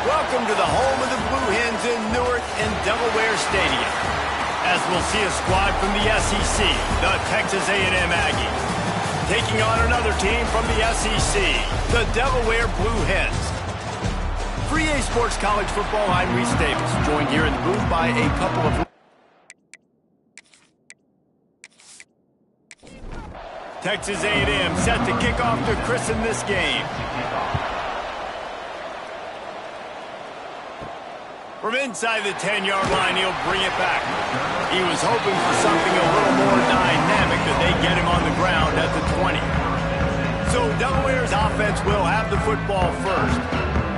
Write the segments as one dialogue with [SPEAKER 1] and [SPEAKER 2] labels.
[SPEAKER 1] Welcome to the home of the Blue Hens in Newark and Delaware Stadium. As we'll see a squad from the SEC, the Texas A&M Aggies, taking on another team from the SEC, the Delaware Blue Hens. For EA Sports College Football, I'm Reese Davis, joined here in the booth by a couple of Texas A&M set to kick off to christen this game. From inside the 10-yard line, he'll bring it back. He was hoping for something a little more dynamic, but they get him on the ground at the 20. So Delaware's offense will have the football first.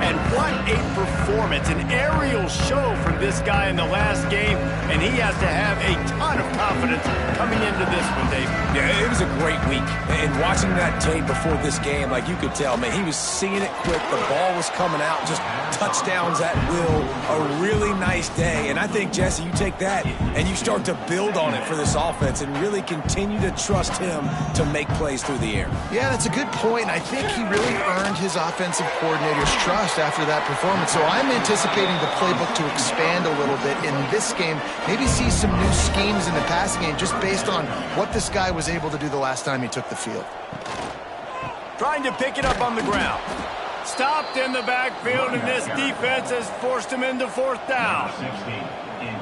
[SPEAKER 1] And what a performance, an aerial show from this guy in the last game, and he has to have a ton of confidence coming into this one, Dave.
[SPEAKER 2] Yeah, it was a great week. And watching that tape before this game, like you could tell, man, he was seeing it quick. The ball was coming out, just touchdowns at will. A really nice day. And I think, Jesse, you take that and you start to build on it for this offense and really continue to trust him to make plays through the air.
[SPEAKER 3] Yeah, that's a good point. I think he really earned his offensive coordinator's trust after that performance. So I'm anticipating the playbook to expand a little bit in this game, maybe see some new schemes in the passing game just based on what this guy was able to do the last time he took the field.
[SPEAKER 1] Trying to pick it up on the ground. Stopped in the backfield, and this defense has forced him into fourth down.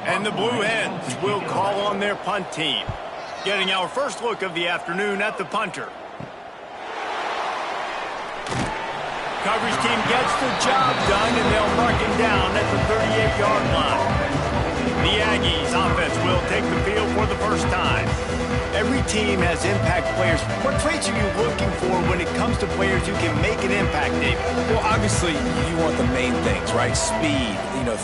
[SPEAKER 1] And the Blue Hens will call on their punt team. Getting our first look of the afternoon at the punter. Coverage team gets the job done, and they'll mark him down at the 38-yard line. The Aggies offense will take the field for the first time. Every team has impact players. What traits are you looking for when it comes to players who can make an impact, David?
[SPEAKER 2] Well, obviously, you want the main things, right? Speed,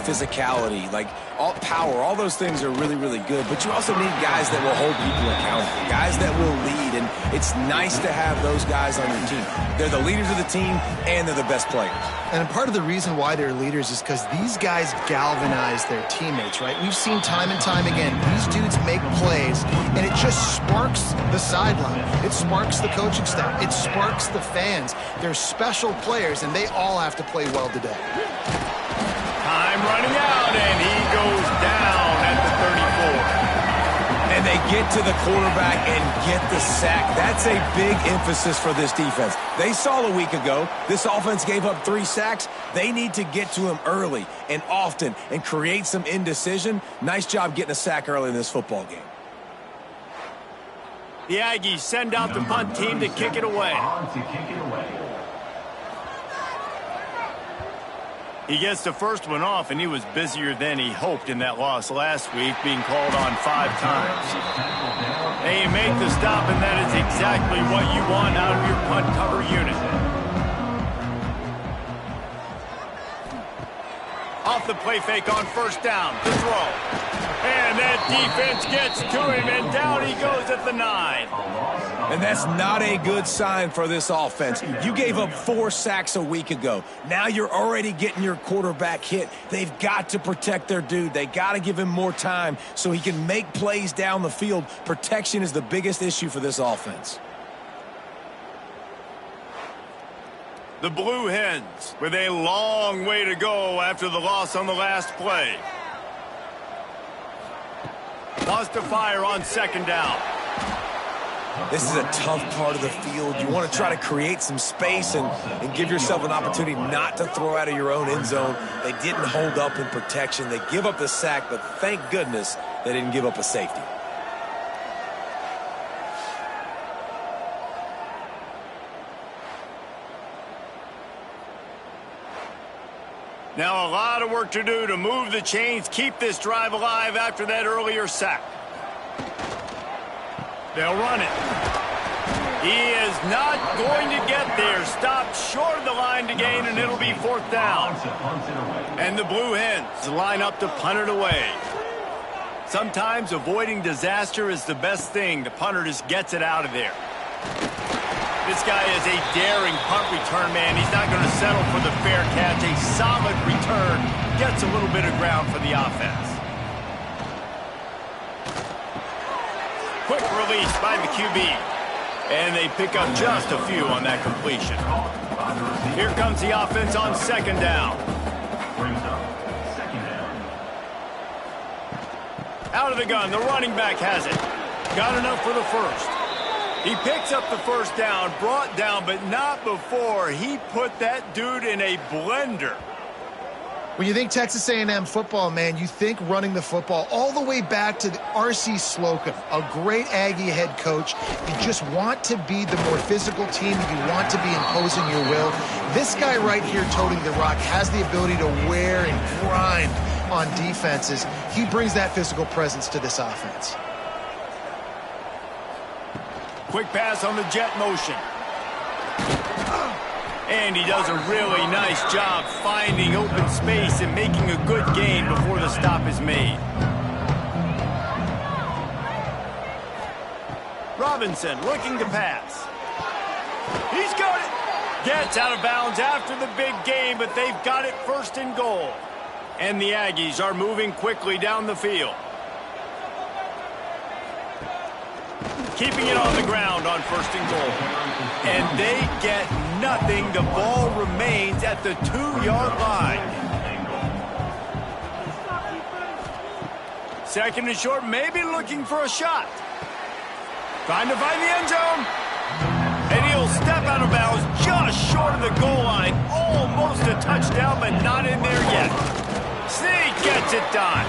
[SPEAKER 2] physicality, like all power, all those things are really, really good. But you also need guys that will hold people accountable, guys that will lead, and it's nice to have those guys on your team. They're the leaders of the team, and they're the best players.
[SPEAKER 3] And part of the reason why they're leaders is because these guys galvanize their teammates, right? We've seen time and time again, these dudes make plays, and it just sparks the sideline. It sparks the coaching staff. It sparks the fans. They're special players, and they all have to play well today.
[SPEAKER 1] Time running out, and he goes down at the 34.
[SPEAKER 2] And they get to the quarterback and get the sack. That's a big emphasis for this defense. They saw a week ago, this offense gave up 3 sacks. They need to get to him early and often and create some indecision. Nice job getting a sack early in this football game.
[SPEAKER 1] The Aggies send out the punt team to kick it away. He gets the first one off, and he was busier than he hoped in that loss last week, being called on 5 times. They make the stop, and that is exactly what you want out of your punt cover unit. Off the play fake on first down, to throw. And that defense gets to him, and down he goes at the 9.
[SPEAKER 2] And that's not a good sign for this offense. You gave up 4 sacks a week ago. Now you're already getting your quarterback hit. They've got to protect their dude. They got to give him more time so he can make plays down the field. Protection is the biggest issue for this offense.
[SPEAKER 1] The Blue Hens with a long way to go after the loss on the last play. Wants to fire on second down.
[SPEAKER 2] This is a tough part of the field. You want to try to create some space and give yourself an opportunity not to throw out of your own end zone. They didn't hold up in protection. They give up the sack, but thank goodness they didn't give up a safety.
[SPEAKER 1] Now a lot of work to do to move the chains, keep this drive alive after that earlier sack. They'll run it. He is not going to get there. Stopped short of the line to gain, and it'll be fourth down. And the Blue Hens line up to punt it away. Sometimes avoiding disaster is the best thing. The punter just gets it out of there. This guy is a daring punt return man. He's not going to settle for the fair catch. A solid return gets a little bit of ground for the offense. Quick release by the QB. And they pick up just a few on that completion. Here comes the offense on second down. Out of the gun, the running back has it. Got enough for the first. He picks up the first down, brought down, but not before he put that dude in a blender.
[SPEAKER 3] When you think Texas A&M football, man, you think running the football all the way back to the R.C. Slocum, a great Aggie head coach. You just want to be the more physical team. You want to be imposing your will. This guy right here toting the rock has the ability to wear and grind on defenses. He brings that physical presence to this offense.
[SPEAKER 1] Quick pass on the jet motion. And he does a really nice job finding open space and making a good gain before the stop is made. Robinson looking to pass. He's got it. Gets out of bounds after the big gain, but they've got it first and goal. And the Aggies are moving quickly down the field. Keeping it on the ground on first and goal. And they get nothing. The ball remains at the 2-yard line. Second and short, maybe looking for a shot. Trying to find the end zone. And he'll step out of bounds just short of the goal line. Almost a touchdown, but not in there yet. Sneak gets it done.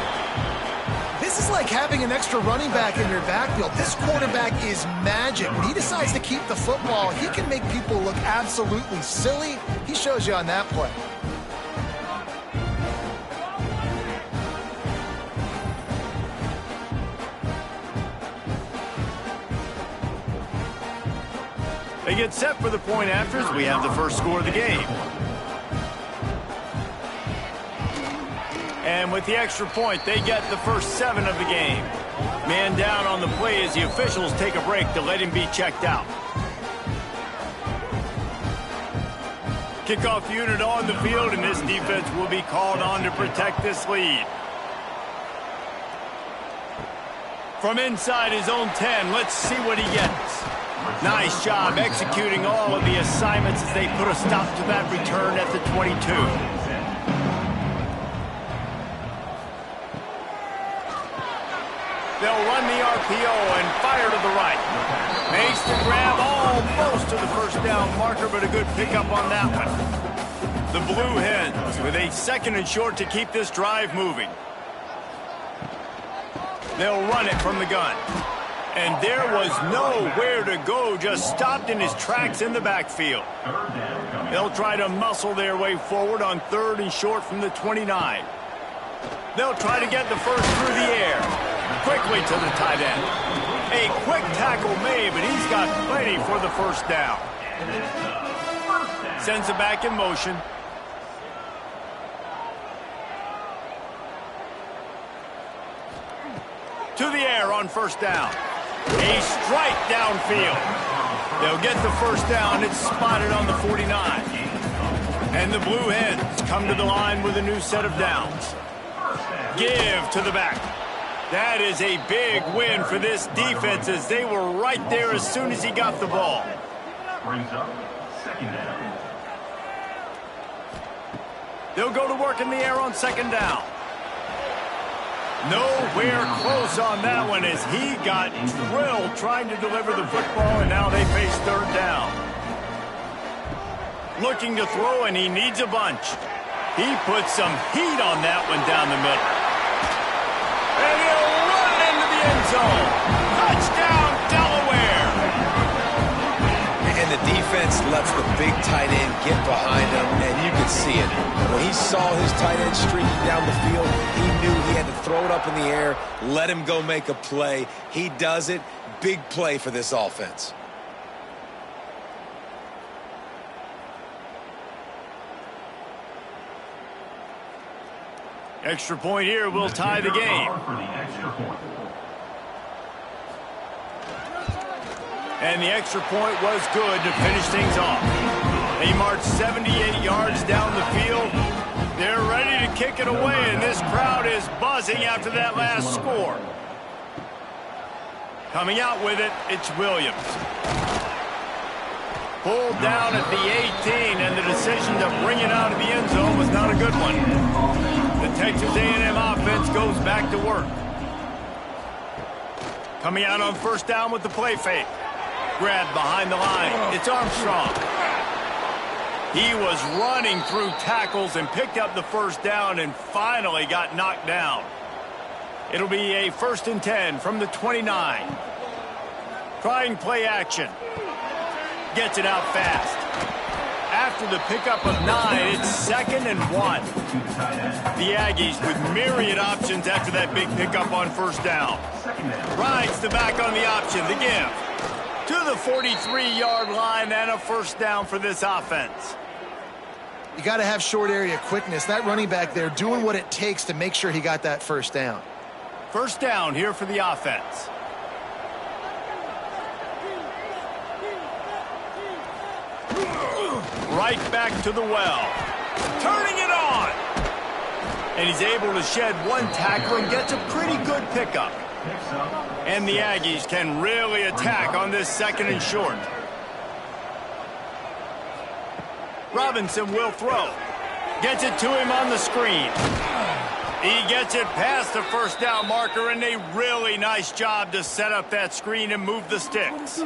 [SPEAKER 3] This is like having an extra running back in your backfield. This quarterback is magic. When he decides to keep the football, he can make people look absolutely silly. He shows you on that play.
[SPEAKER 1] They get set for the point after as we have the first score of the game. And with the extra point, they get the first 7 of the game. Man down on the play as the officials take a break to let him be checked out. Kickoff unit on the field, and this defense will be called on to protect this lead. From inside his own 10, let's see what he gets. Nice job executing all of the assignments as they put a stop to that return at the 22. They'll run the RPO and fire to the right. Makes the grab almost to the first down marker, but a good pickup on that one. The Blue Hens with a second and short to keep this drive moving. They'll run it from the gun. And there was nowhere to go, just stopped in his tracks in the backfield. They'll try to muscle their way forward on third and short from the 29. They'll try to get the first through the air. Quickly to the tight end. A quick tackle made, but he's got plenty for the first down. Sends it back in motion. To the air on first down. A strike downfield. They'll get the first down. It's spotted on the 49. And the Blue Hens come to the line with a new set of downs. Give to the back. That is a big win for this defense as they were right there as soon as he got the ball. Brings up second down. They'll go to work in the air on second down. Nowhere close on that one as he got drilled trying to deliver the football, and now they face third down. Looking to throw, and he needs a bunch. He puts some heat on that one down the middle. And he'll run it into the end zone. Touchdown, Delaware.
[SPEAKER 2] And the defense lets the big tight end get behind him, and you can see it. When he saw his tight end streaking down the field, he knew he had to throw it up in the air, let him go make a play. He does it. Big play for this offense.
[SPEAKER 1] Extra point here will tie the game. And the extra point was good to finish things off. They marched 78 yards down the field. They're ready to kick it away, and this crowd is buzzing after that last score. Coming out with it, it's Williams. Pulled down at the 18, and the decision to bring it out of the end zone was not a good one. The Texas A&M offense goes back to work. Coming out on first down with the play fake. Grabbed behind the line. It's Armstrong. He was running through tackles and picked up the first down and finally got knocked down. It'll be a 1st and 10 from the 29. Trying play action. Gets it out fast. After the pickup of 9, it's 2nd and 1. The Aggies with myriad options after that big pickup on first down. Rides the back on the option, the give. To the 43-yard line and a first down for this offense.
[SPEAKER 3] You got to have short area quickness. That running back there doing what it takes to make sure he got that first down.
[SPEAKER 1] First down here for the offense. Right back to the well. Turning it on. And he's able to shed one tackle and gets a pretty good pickup. And the Aggies can really attack on this 2nd and short. Robinson will throw. Gets it to him on the screen. He gets it past the first down marker, and a really nice job to set up that screen and move the sticks.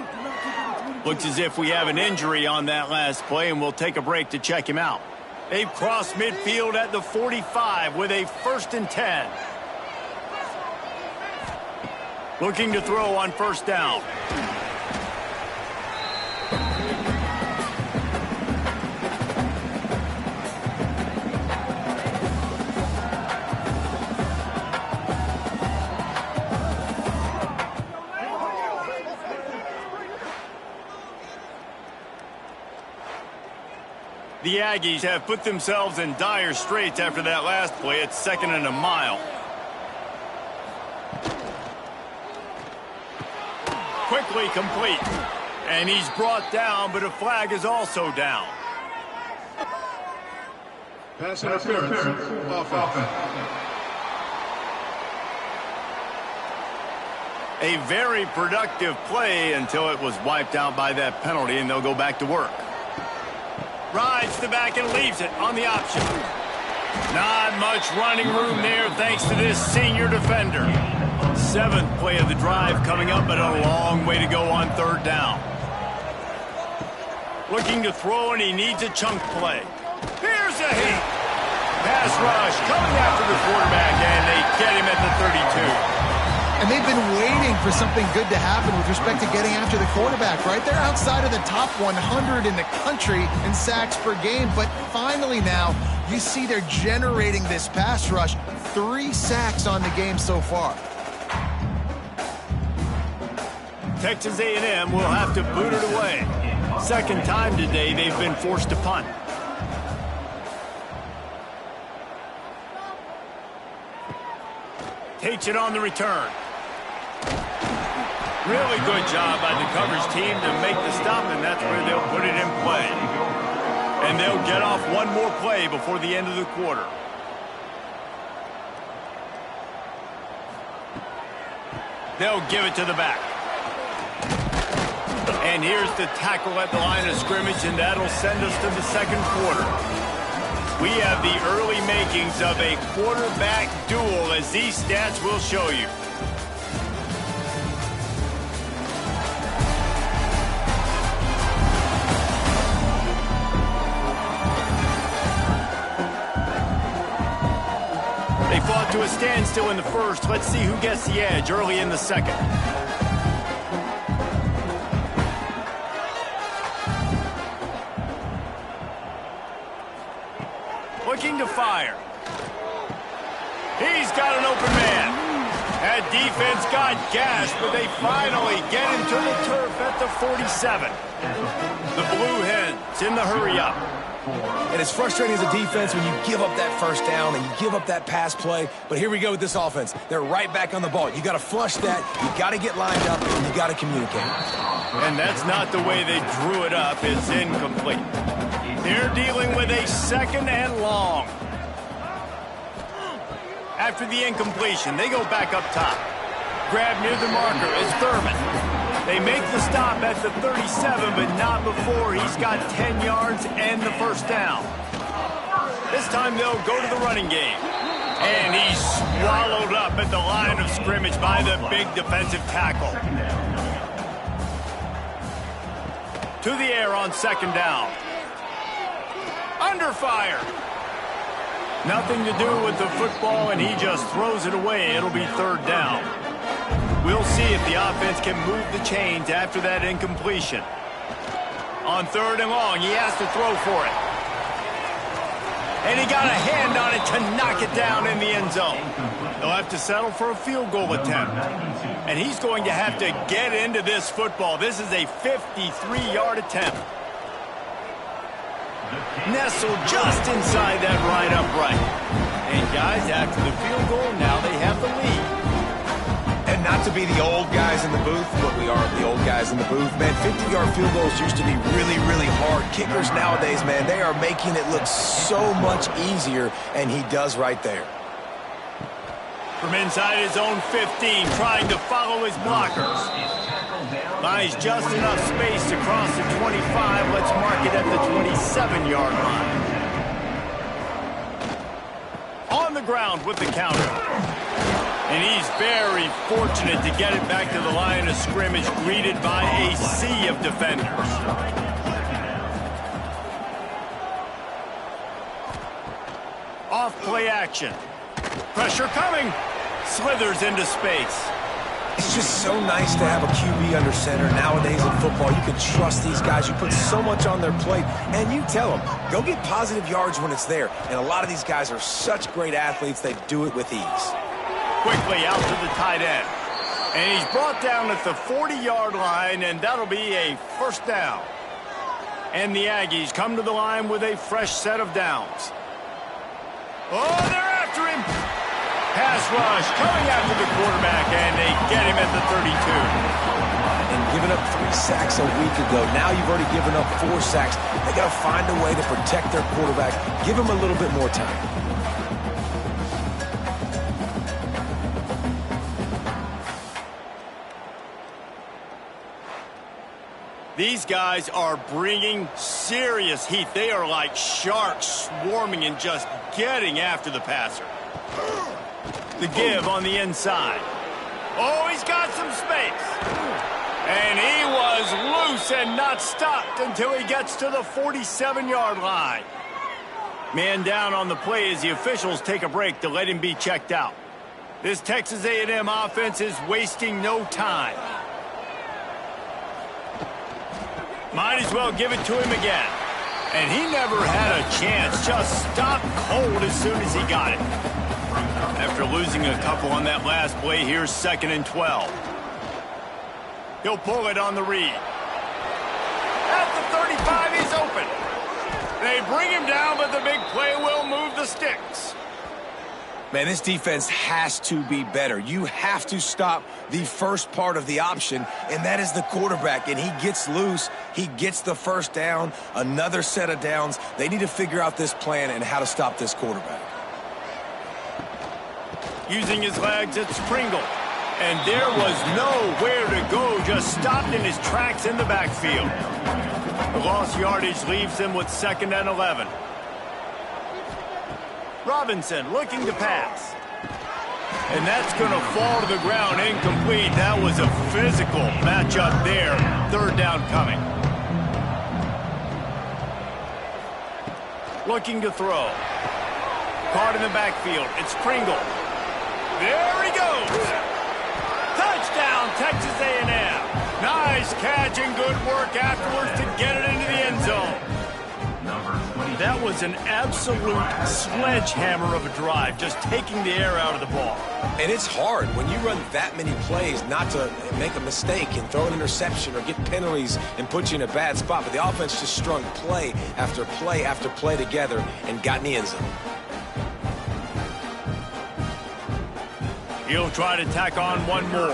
[SPEAKER 1] Looks as if we have an injury on that last play, and we'll take a break to check him out. They've crossed midfield at the 45 with a 1st and 10. Looking to throw on first down. The Aggies have put themselves in dire straits after that last play. It's 2nd and a mile. Quickly complete. And he's brought down, but a flag is also down.
[SPEAKER 4] Pass interference. Offense.
[SPEAKER 1] A very productive play until it was wiped out by that penalty, and they'll go back to work. Rides the back and leaves it on the option. Not much running room there thanks to this senior defender. 7th play of the drive coming up, but a long way to go on 3rd down. Looking to throw, and he needs a chunk play. Here's a hit. Pass rush coming after the quarterback, and they get him at the 32.
[SPEAKER 3] And they've been waiting for something good to happen with respect to getting after the quarterback, right? They're outside of the top 100 in the country in sacks per game, but finally now you see they're generating this pass rush. 3 sacks on the game so far.
[SPEAKER 1] Texas A&M will have to boot it away. 2nd time today they've been forced to punt. Takes it on the return. Really good job by the coverage team to make the stop, and that's where they'll put it in play. And they'll get off one more play before the end of the quarter. They'll give it to the back. And here's the tackle at the line of scrimmage, and that'll send us to the 2nd quarter. We have the early makings of a quarterback duel, as these stats will show you. They fought to a standstill in the 1st. Let's see who gets the edge early in the 2nd. Looking to fire. He's got an open man. That defense got gashed, but they finally get him to the turf at the 47. The Blue Hens in the hurry-up.
[SPEAKER 2] And it's frustrating as a defense when you give up that first down and you give up that pass play. But here we go with this offense. They're right back on the ball. You got to flush that. You got to get lined up, and you got to communicate.
[SPEAKER 1] And that's not the way they drew it up. It's incomplete. They're dealing with a 2nd and long. After the incompletion, they go back up top. Grab near the marker is Thurman. They make the stop at the 37, but not before he's got 10 yards and the first down. This time they'll go to the running game. And he's swallowed up at the line of scrimmage by the big defensive tackle. To the air on second down. Under fire. Nothing to do with the football, and he just throws it away. It'll be third down. We'll see if the offense can move the chains after that incompletion. On third and long, he has to throw for it. And he got a hand on it to knock it down in the end zone. They'll have to settle for a field goal attempt. And he's going to have to get into this football. This is a 53-yard attempt. Nestled just inside that right upright. And guys, after the field goal, now they have the lead.
[SPEAKER 2] And not to be the old guys in the booth, but we are the old guys in the booth, man. 50-yard field goals used to be really, really hard. Kickers nowadays, man, they are making it look so much easier, and he does right there.
[SPEAKER 1] From inside his own 15, trying to follow his blockers. Buys just enough space to cross the 25. Let's mark it at the 27-yard line. On the ground with the counter. And he's very fortunate to get it back to the line of scrimmage, greeted by a sea of defenders. Off play action. Pressure coming. Slithers into space.
[SPEAKER 2] It's just so nice to have a QB under center. Nowadays in football, you can trust these guys. You put so much on their plate, and you tell them, go get positive yards when it's there. And a lot of these guys are such great athletes, they do it with ease.
[SPEAKER 1] Quickly out to the tight end. And he's brought down at the 40-yard line, and that'll be a first down. And the Aggies come to the line with a fresh set of downs. Oh, they're after him. Pass rush coming after the quarterback, and they get him at the 32.
[SPEAKER 2] And giving up 3 sacks a week ago, now you've already given up 4 sacks. They got to find a way to protect their quarterback. Give him a little bit more time.
[SPEAKER 1] These guys are bringing serious heat. They are like sharks swarming and just getting after the passer. The give on the inside. Oh, he's got some space. And he was loose and not stopped until he gets to the 47-yard line. Man down on the play as the officials take a break to let him be checked out. This Texas A&M offense is wasting no time. Might as well give it to him again. And he never had a chance. Just stopped cold as soon as he got it. After losing a couple on that last play, here's 2nd and 12. He'll pull it on the read. At the 35, he's open. They bring him down, but the big play will move the sticks.
[SPEAKER 2] Man, this defense has to be better. You have to stop the first part of the option, and that is the quarterback. And he gets loose. He gets the first down, another set of downs. They need to figure out this plan and how to stop this quarterback.
[SPEAKER 1] Using his legs, it's Pringle. And there was nowhere to go, just stopped in his tracks in the backfield. The lost yardage leaves him with 2nd and 11. Robinson looking to pass. And that's going to fall to the ground incomplete. That was a physical matchup there. 3rd down coming. Looking to throw. Caught in the backfield. It's Pringle. There he goes. Touchdown, Texas A&M. Nice catch and good work afterwards to get it into the end zone. That was an absolute sledgehammer of a drive, just taking the air out of the ball.
[SPEAKER 2] And it's hard when you run that many plays not to make a mistake and throw an interception or get penalties and put you in a bad spot. But the offense just strung play after play after play together and got in the end zone.
[SPEAKER 1] He'll try to tack on one more.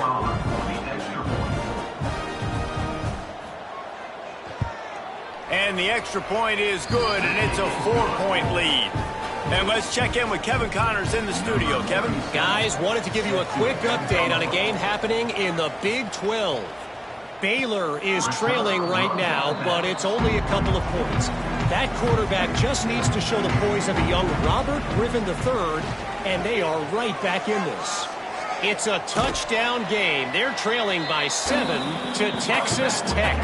[SPEAKER 1] And the extra point is good, and it's a 4-point lead. And let's check in with Kevin Connors in the studio. Kevin?
[SPEAKER 5] Guys, wanted to give you a quick update on a game happening in the Big 12. Baylor is trailing right now, but it's only a couple of points. That quarterback just needs to show the poise of a young Robert Griffin III, and they are right back in this. It's a touchdown game. They're trailing by 7 to Texas Tech.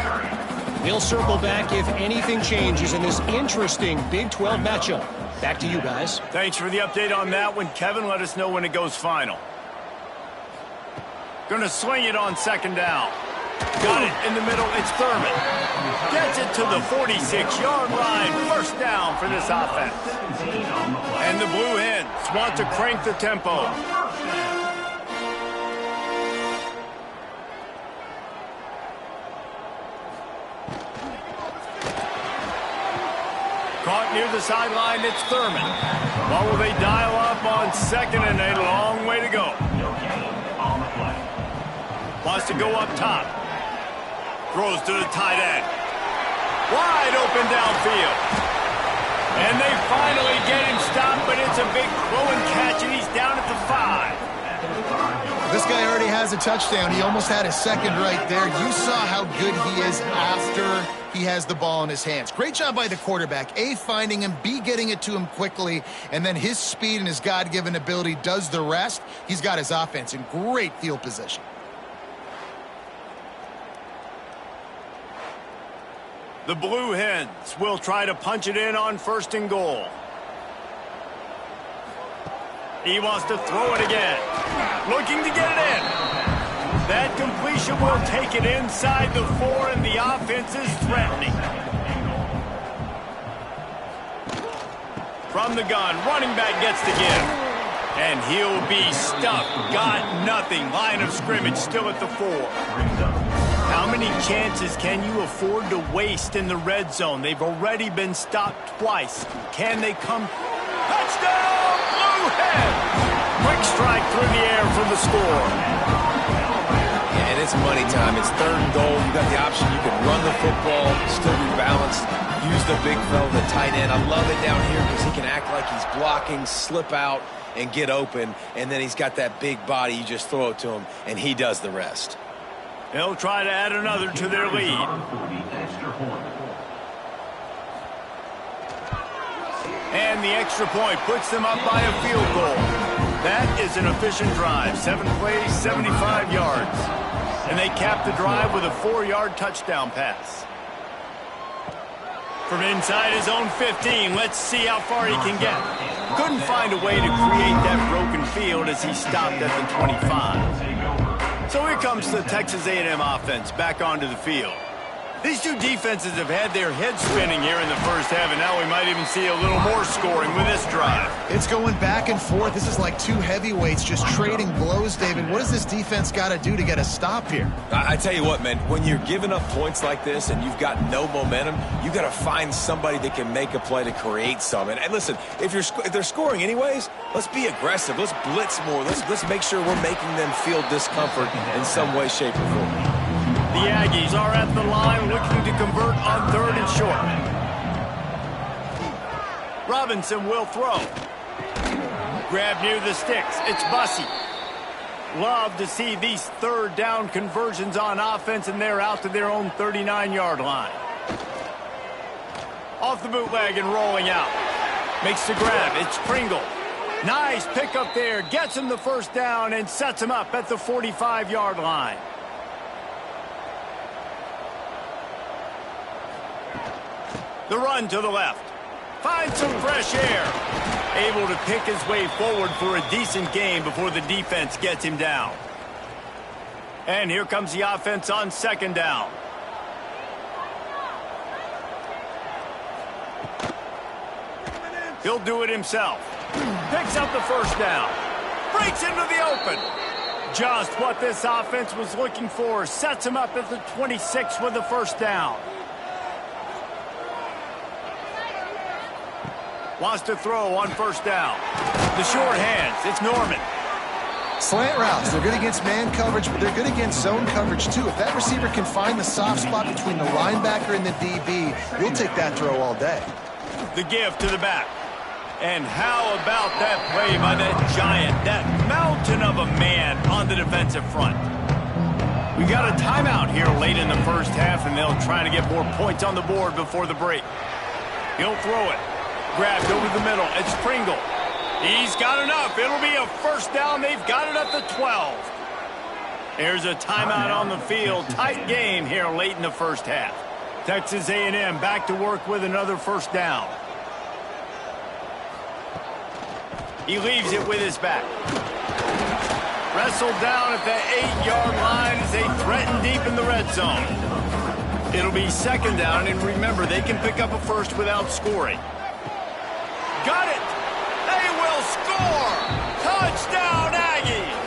[SPEAKER 5] We'll circle back if anything changes in this interesting Big 12 matchup. Back to you guys.
[SPEAKER 1] Thanks for the update on that one, Kevin. Let us know when it goes final. Gonna swing it on second down. Got it in the middle. It's Thurman. Gets it to the 46-yard line. First down for this offense. And the Blue Hens want to crank the tempo. Caught near the sideline, it's Thurman. What will they dial up on second and a long way to go? Wants to go up top. Throws to the tight end. Wide open downfield. And they finally get him stopped, but it's a big throw and catch, and he's down at the 5.
[SPEAKER 3] This guy already has a touchdown. He almost had a second right there. You saw how good he is after he has the ball in his hands. Great job by the quarterback. A, finding him, B, getting it to him quickly, and then his speed and his God-given ability does the rest. He's got his offense in great field position.
[SPEAKER 1] The Blue Hens will try to punch it in on first and goal. He wants to throw it again. Looking to get it in. That completion will take it inside the 4, and the offense is threatening. From the gun, running back gets the give. And he'll be stuck. Got nothing. Line of scrimmage still at the 4. How many chances can you afford to waste in the red zone? They've already been stopped twice. Can they come? Touchdown, Blue Hens! Quick strike through the air for the score.
[SPEAKER 2] Yeah, and it's money time. It's third and goal. You got the option. You can run the football, still be balanced, use the big fella, the tight end. I love it down here because he can act like he's blocking, slip out, and get open. And then he's got that big body. You just throw it to him, and he does the rest.
[SPEAKER 1] They'll try to add another to their lead. And the extra point puts them up by a field goal. That is an efficient drive. 7 plays, 75 yards. And they cap the drive with a 4-yard touchdown pass. From inside his own 15, let's see how far he can get. Couldn't find a way to create that broken field as he stopped at the 25. So here comes the Texas A&M offense back onto the field. These two defenses have had their heads spinning here in the first half, and now we might even see a little more scoring with this drive.
[SPEAKER 3] It's going back and forth. This is like two heavyweights just trading blows, David. What does this defense got to do to get a stop here?
[SPEAKER 2] I tell you what, man, when you're giving up points like this and you've got no momentum, you got to find somebody that can make a play to create some. And listen, if they're scoring anyways, let's be aggressive. Let's blitz more. Let's make sure we're making them feel discomfort in some way, shape, or form.
[SPEAKER 1] The Aggies are at the line looking to convert on third and short. Robinson will throw. Grab near the sticks. It's Bussey. Love to see these third down conversions on offense, and they're out to their own 39-yard line. Off the bootleg and rolling out. Makes the grab. It's Pringle. Nice pickup there. Gets him the first down and sets him up at the 45-yard line. The run to the left. Finds some fresh air. Able to pick his way forward for a decent game before the defense gets him down. And here comes the offense on second down. He'll do it himself. Picks up the first down. Breaks into the open. Just what this offense was looking for. Sets him up at the 26 with the first down. Wants to throw on first down. The short hands. It's Norman.
[SPEAKER 3] Slant routes. They're good against man coverage, but they're good against zone coverage, too. If that receiver can find the soft spot between the linebacker and the DB, you'll take that throw all day.
[SPEAKER 1] The give to the back. And how about that play by that giant, that mountain of a man on the defensive front? We got a timeout here late in the first half, and they'll try to get more points on the board before the break. He'll throw it. Grabbed over the middle. It's Pringle. He's got enough. It'll be a first down. They've got it at the 12. There's a timeout on the field. Tight game here late in the first half. Texas A&M back to work with another first down. He leaves it with his back. Wrestled down at the 8-yard line as they threaten deep in the red zone. It'll be second down, and remember, they can pick up a first without scoring. Got it! They will score! Touchdown, Aggies!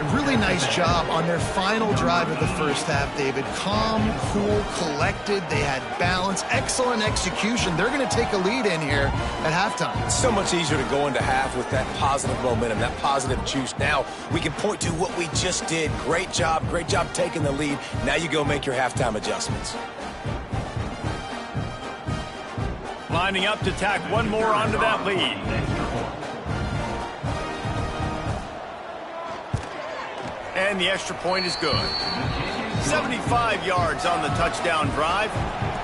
[SPEAKER 3] A really nice job on their final drive of the first half, David. Calm, cool, collected. They had balance. Excellent execution. They're going to take a lead in here at halftime.
[SPEAKER 2] It's so much easier to go into half with that positive momentum, that positive juice. Now we can point to what we just did. Great job taking the lead. Now you go make your halftime adjustments.
[SPEAKER 1] Lining up to tack one more onto that lead. And the extra point is good. 75 yards on the touchdown drive.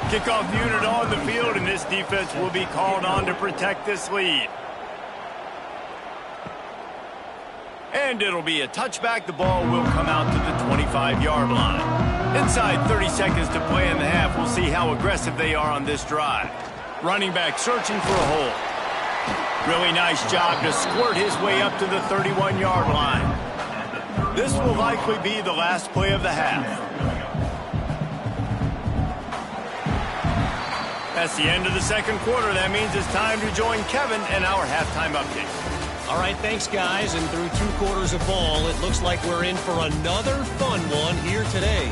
[SPEAKER 1] Kickoff unit on the field, and this defense will be called on to protect this lead. And it'll be a touchback. The ball will come out to the 25-yard line. Inside 30 seconds to play in the half. We'll see how aggressive they are on this drive. Running back searching for a hole. Really nice job to squirt his way up to the 31-yard line. This will likely be the last play of the half. That's the end of the second quarter. That means it's time to join Kevin and our halftime update.
[SPEAKER 5] All right, thanks, guys. And through 2 quarters of ball, it looks like we're in for another fun one here today.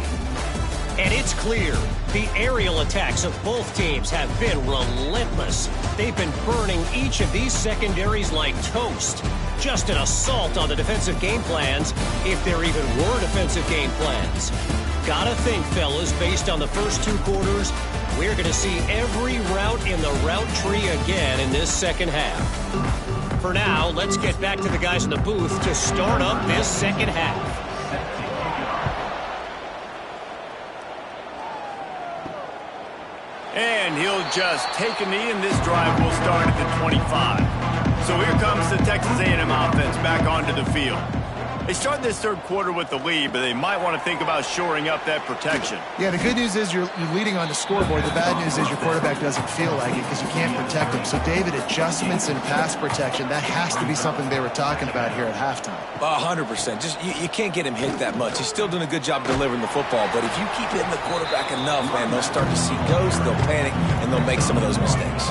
[SPEAKER 5] And it's clear, the aerial attacks of both teams have been relentless. They've been burning each of these secondaries like toast. Just an assault on the defensive game plans, if there even were defensive game plans. Gotta think, fellas, based on the first 2 quarters, we're going to see every route in the route tree again in this second half. For now, let's get back to the guys in the booth to start up this second half.
[SPEAKER 1] And he'll just take a knee, and this drive will start at the 25. So here comes the Texas A&M offense back onto the field. They start this third quarter with the lead, but they might want to think about shoring up that protection.
[SPEAKER 3] Yeah, the good news is you're leading on the scoreboard. The bad news is your quarterback doesn't feel like it because you can't protect him. So, David, adjustments in pass protection, that has to be something they were talking about here at halftime.
[SPEAKER 2] 100%. Just you can't get him hit that much. He's still doing a good job delivering the football, but if you keep hitting the quarterback enough, man, they'll start to see ghosts, they'll panic, and they'll make some of those mistakes.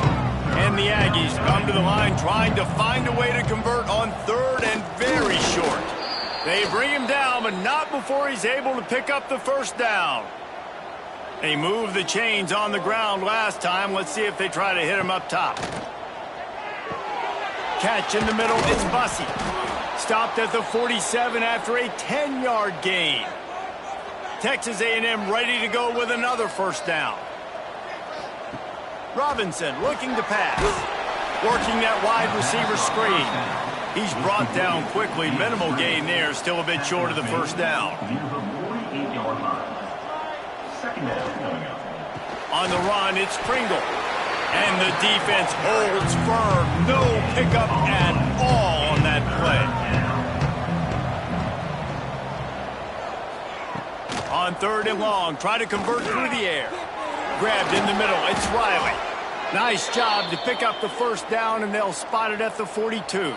[SPEAKER 1] And the Aggies come to the line trying to find a way to convert on third and very short. They bring him down, but not before he's able to pick up the first down. They moved the chains on the ground last time. Let's see if they try to hit him up top. Catch in the middle is Bussey. Stopped at the 47 after a 10-yard gain. Texas A&M ready to go with another first down. Robinson looking to pass. Working that wide receiver screen. He's brought down quickly. Minimal gain there. Still a bit short of the first down. On the run, it's Pringle. And the defense holds firm. No pickup at all on that play. On third and long, try to convert through the air. Grabbed in the middle. It's Riley. Nice job to pick up the first down, and they'll spot it at the 42.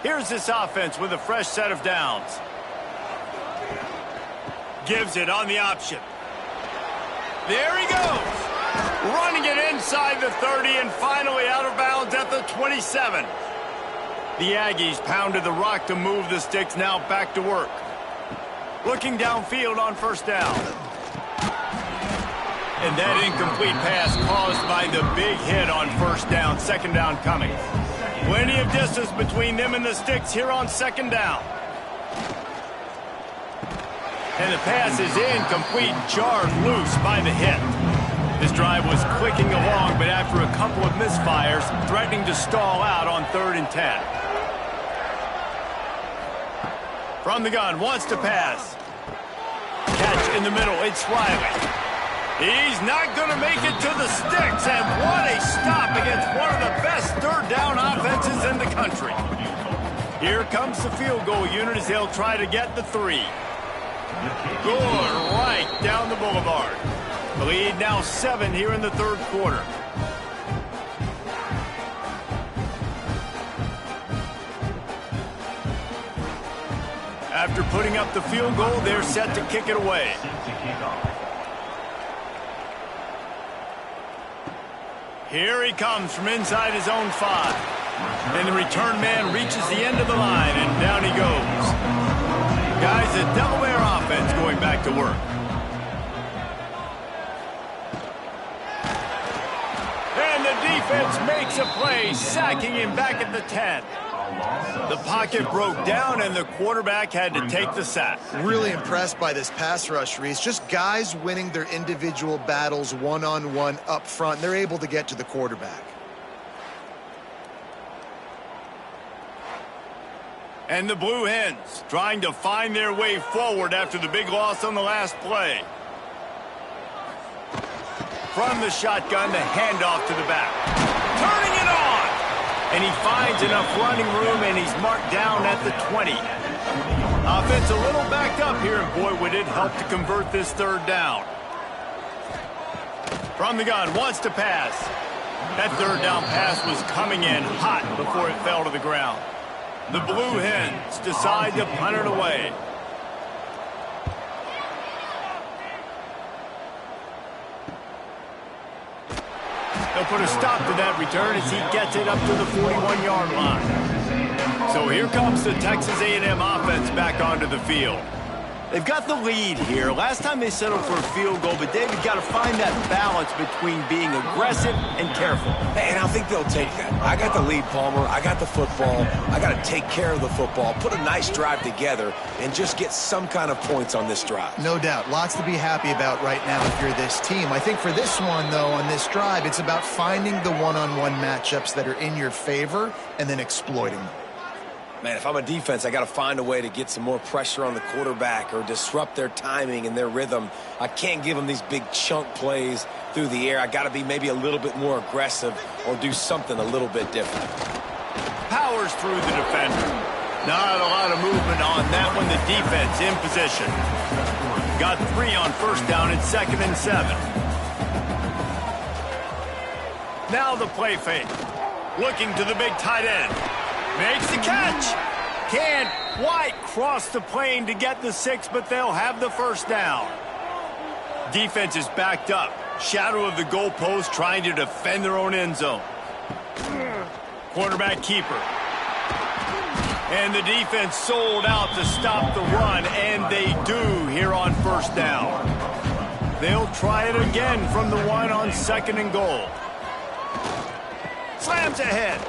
[SPEAKER 1] Here's this offense with a fresh set of downs. Gives it on the option. There he goes. Running it inside the 30 and finally out of bounds at the 27. The Aggies pounded the rock to move the sticks, now back to work. Looking downfield on first down. And that incomplete pass caused by the big hit on first down. Second down coming. Plenty of distance between them and the sticks here on second down. And the pass is incomplete, jarred loose by the hit. This drive was clicking along, but after a couple of misfires, threatening to stall out on 3rd and 10. From the gun, wants to pass. Catch in the middle, it's Riley. He's not going to make it to the sticks, and what a stop against one of the best third down offenses in the country. Here comes the field goal unit as they'll try to get the 3. Good, right down the boulevard. The lead now 7 here in the third quarter. After putting up the field goal, they're set to kick it away. Here he comes from inside his own 5. And the return man reaches the end of the line, and down he goes. Guys, the Delaware offense going back to work. And the defense makes a play, sacking him back at the 10. The pocket broke down, and the quarterback had to take the sack.
[SPEAKER 3] Really impressed by this pass rush, Reese. Just guys winning their individual battles one-on-one up front. They're able to get to the quarterback.
[SPEAKER 1] And the Blue Hens trying to find their way forward after the big loss on the last play. From the shotgun, the handoff to the back. Turning it on! And he finds enough running room, and he's marked down at the 20. Offense a little backed up here, and boy, would it help to convert this third down. From the gun, wants to pass. That third down pass was coming in hot before it fell to the ground. The Blue Hens decide to punt it away. They'll put a stop to that return as he gets it up to the 41-yard line. So here comes the Texas A&M offense back onto the field. They've got the lead here. Last time they settled for a field goal, but David got to find that balance between being aggressive and careful.
[SPEAKER 2] And I think they'll take that. I got the lead, Palmer. I got the football. I got to take care of the football, put a nice drive together, and just get some kind of points on this drive.
[SPEAKER 3] No doubt. Lots to be happy about right now if you're this team. I think for this one, though, on this drive, it's about finding the one-on-one matchups that are in your favor and then exploiting them.
[SPEAKER 2] Man, if I'm a defense, I got to find a way to get some more pressure on the quarterback or disrupt their timing and their rhythm. I can't give them these big chunk plays through the air. I got to be maybe a little bit more aggressive or do something a little bit different.
[SPEAKER 1] Powers through the defender. Not a lot of movement on that one. The defense in position. Got 3 on first down. It's 2nd and 7. Now the play fake. Looking to the big tight end. Makes the catch. Can't quite cross the plane to get the 6, but they'll have the first down. Defense is backed up. Shadow of the goalpost trying to defend their own end zone. Quarterback keeper. And the defense sold out to stop the run, and they do here on first down. They'll try it again from the 1 on 2nd and goal. Slams ahead.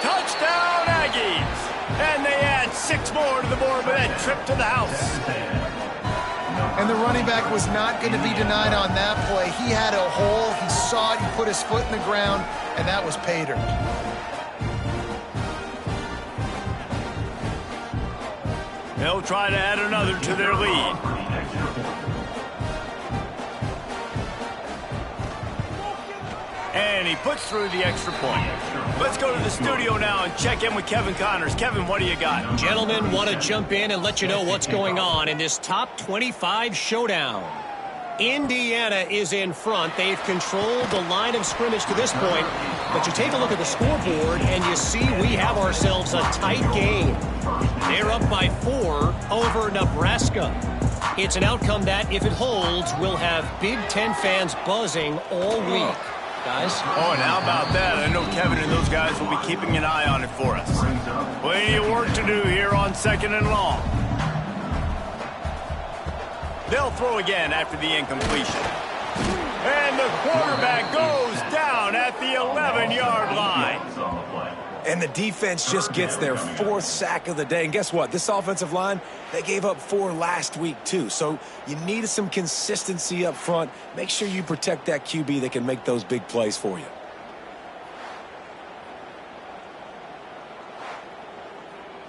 [SPEAKER 1] Touchdown, Aggies! And they add 6 more to the board with that trip to the house.
[SPEAKER 3] And the running back was not going to be denied on that play. He had a hole. He saw it. He put his foot in the ground, and that was pay dirt.
[SPEAKER 1] They'll try to add another to their lead. And he puts through the extra point. Let's go to the studio now and check in with Kevin Connors. Kevin, what do you got?
[SPEAKER 5] Gentlemen, want to jump in and let you know what's going on in this top 25 showdown. Indiana is in front. They've controlled the line of scrimmage to this point. But you take a look at the scoreboard, and you see we have ourselves a tight game. They're up by 4 over Nebraska. It's an outcome that, if it holds, will have Big Ten fans buzzing all week. Guys?
[SPEAKER 1] Oh, and how about that? I know Kevin and those guys will be keeping an eye on it for us. Plenty of work to do here on 2nd and long. They'll throw again after the incompletion. And the quarterback goes down at the 11-yard line.
[SPEAKER 2] And the defense just gets their 4th sack of the day. And guess what? This offensive line, they gave up 4 last week too. So you need some consistency up front. Make sure you protect that QB that can make those big plays for you.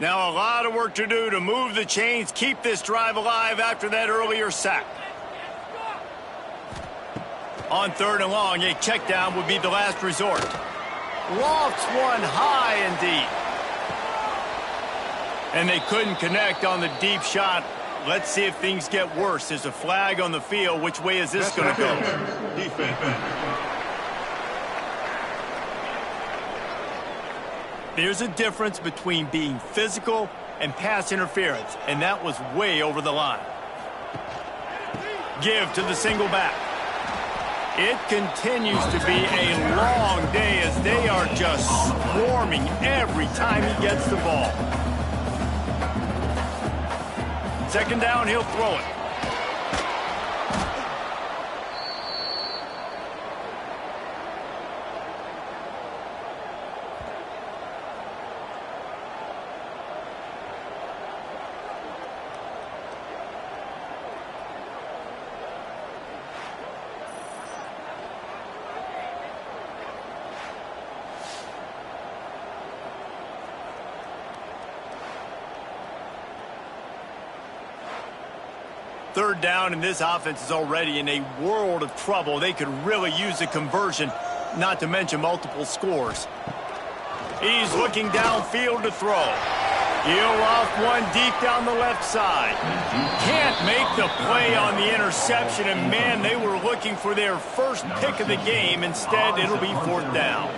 [SPEAKER 1] Now a lot of work to do to move the chains, keep this drive alive after that earlier sack. On 3rd and long, a check down would be the last resort. Lofts one high and deep. And they couldn't connect on the deep shot. Let's see if things get worse. There's a flag on the field. Which way is this going to go?
[SPEAKER 4] Defense.
[SPEAKER 1] There's a difference between being physical and pass interference, and that was way over the line. Give to the single back. It continues to be a long day as they are just swarming every time he gets the ball. 2nd down, he'll throw it. Third down, and this offense is already in a world of trouble. They could really use a conversion, not to mention multiple scores. He's looking downfield to throw. He'll off one deep down the left side. Can't make the play on the interception, and man, they were looking for their first pick of the game. Instead, it'll be 4th down.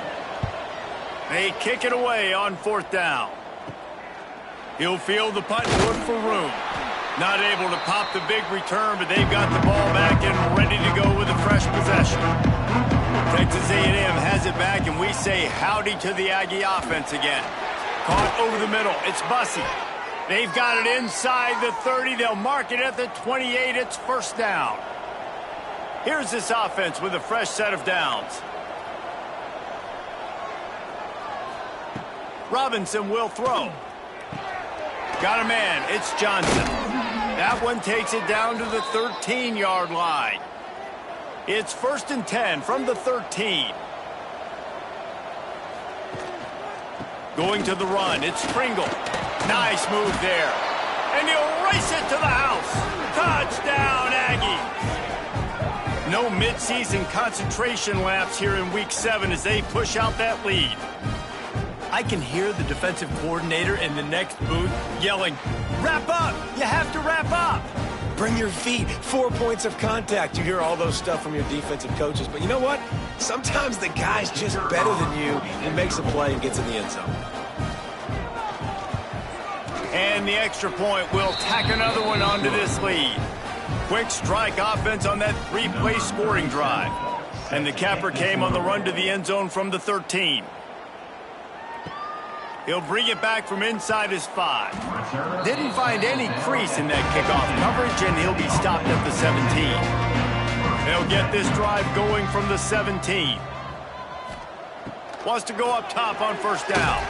[SPEAKER 1] They kick it away on 4th down. He'll field the punt and look for room. Not able to pop the big return, but they've got the ball back and ready to go with a fresh possession. Texas A&M has it back, and we say howdy to the Aggie offense again. Caught over the middle. It's Bussey. They've got it inside the 30. They'll mark it at the 28. It's 1st down. Here's this offense with a fresh set of downs. Robinson will throw. Got a man. It's Johnson. That one takes it down to the 13-yard line. It's 1st and 10 from the 13. Going to the run. It's Pringle. Nice move there. And he'll race it to the house. Touchdown, Aggie. No midseason concentration lapse here in Week 7 as they push out that lead. I can hear the defensive coordinator in the next booth yelling, "Wrap up! You have to wrap up!"
[SPEAKER 2] Bring your feet. 4 points of contact. You hear all those stuff from your defensive coaches. But you know what? Sometimes the guy's just better than you and makes a play and gets in the end zone.
[SPEAKER 1] And the extra point will tack another one onto this lead. Quick strike offense on that 3-play scoring drive. And the capper came on the run to the end zone from the 13. He'll bring it back from inside his 5. Didn't find any crease in that kickoff coverage, and he'll be stopped at the 17. They'll get this drive going from the 17. Wants to go up top on 1st down.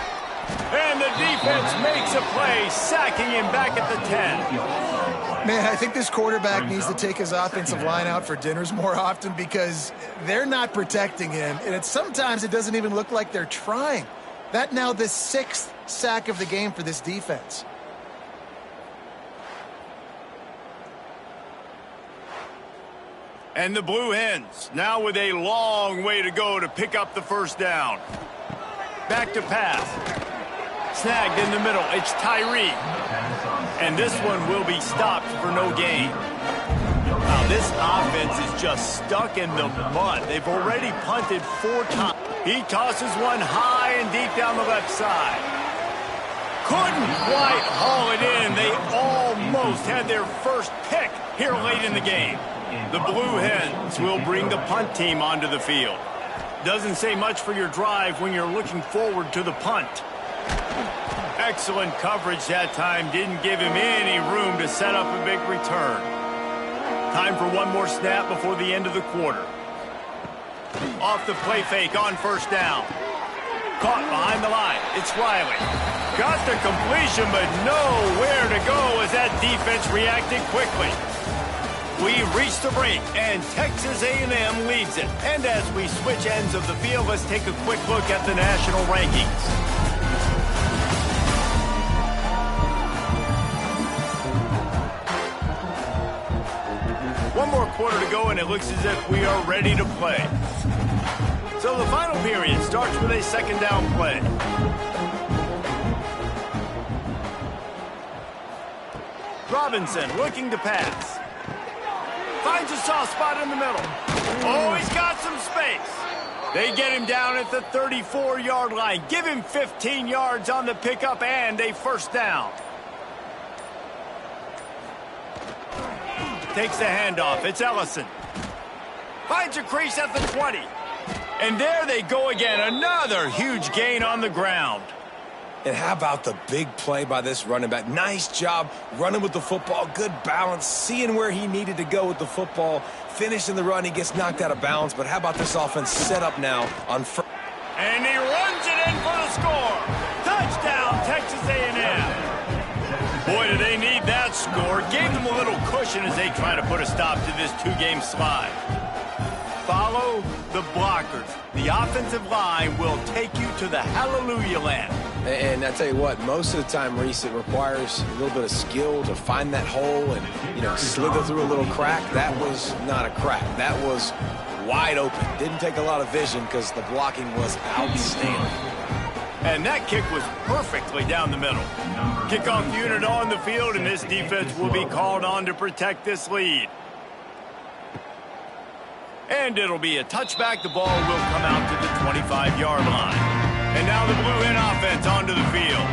[SPEAKER 1] And the defense makes a play, sacking him back at the 10.
[SPEAKER 3] Man, I think this quarterback needs to take his offensive line out for dinners more often because they're not protecting him. And sometimes it doesn't even look like they're trying. That now the 6th sack of the game for this defense.
[SPEAKER 1] And the Blue Hens now with a long way to go to pick up the 1st down. Back to pass. Snagged in the middle. It's Tyree. And this one will be stopped for no gain. Now this offense is just stuck in the mud. They've already punted 4 times. He tosses one high and deep down the left side. Couldn't quite haul it in. They almost had their first pick here late in the game. The Blue Hens will bring the punt team onto the field. Doesn't say much for your drive when you're looking forward to the punt. Excellent coverage that time. Didn't give him any room to set up a big return. Time for one more snap before the end of the quarter. Off the play fake on 1st down. Caught behind the line. It's Riley. Got the completion, but nowhere to go as that defense reacted quickly. We reached the break, and Texas A&M leads it. And as we switch ends of the field, let's take a quick look at the national rankings. One more quarter to go go, and it looks as if we are ready to play. So the final period starts with a second down play. Robinson looking to pass. Finds a soft spot in the middle. Oh, he's got some space. They get him down at the 34-yard line. Give him 15 yards on the pickup and a first down. Takes the handoff. It's Ellison. Finds a crease at the 20. And there they go again. Another huge gain on the ground.
[SPEAKER 2] And how about the big play by this running back? Nice job running with the football. Good balance. Seeing where he needed to go with the football. Finishing the run. He gets knocked out of bounds. But how about this offense set up now on first?
[SPEAKER 1] And he runs it in for the score. Touchdown, Texas A&M. Boy, do they need that score. Gave them a little cushion as they try to put a stop to this two-game slide. Follow the blockers. The offensive line will take you to the hallelujah land.
[SPEAKER 2] And I tell you what, most of the time, Reese, it requires a little bit of skill to find that hole and, you know, slither through a little crack. That was not a crack. That was wide open. Didn't take a lot of vision because the blocking was outstanding.
[SPEAKER 1] And that kick was perfectly down the middle. Kickoff unit on the field, and this defense will be called on to protect this lead. And it'll be a touchback. The ball will come out to the 25-yard line. And now the Blue Hen offense onto the field.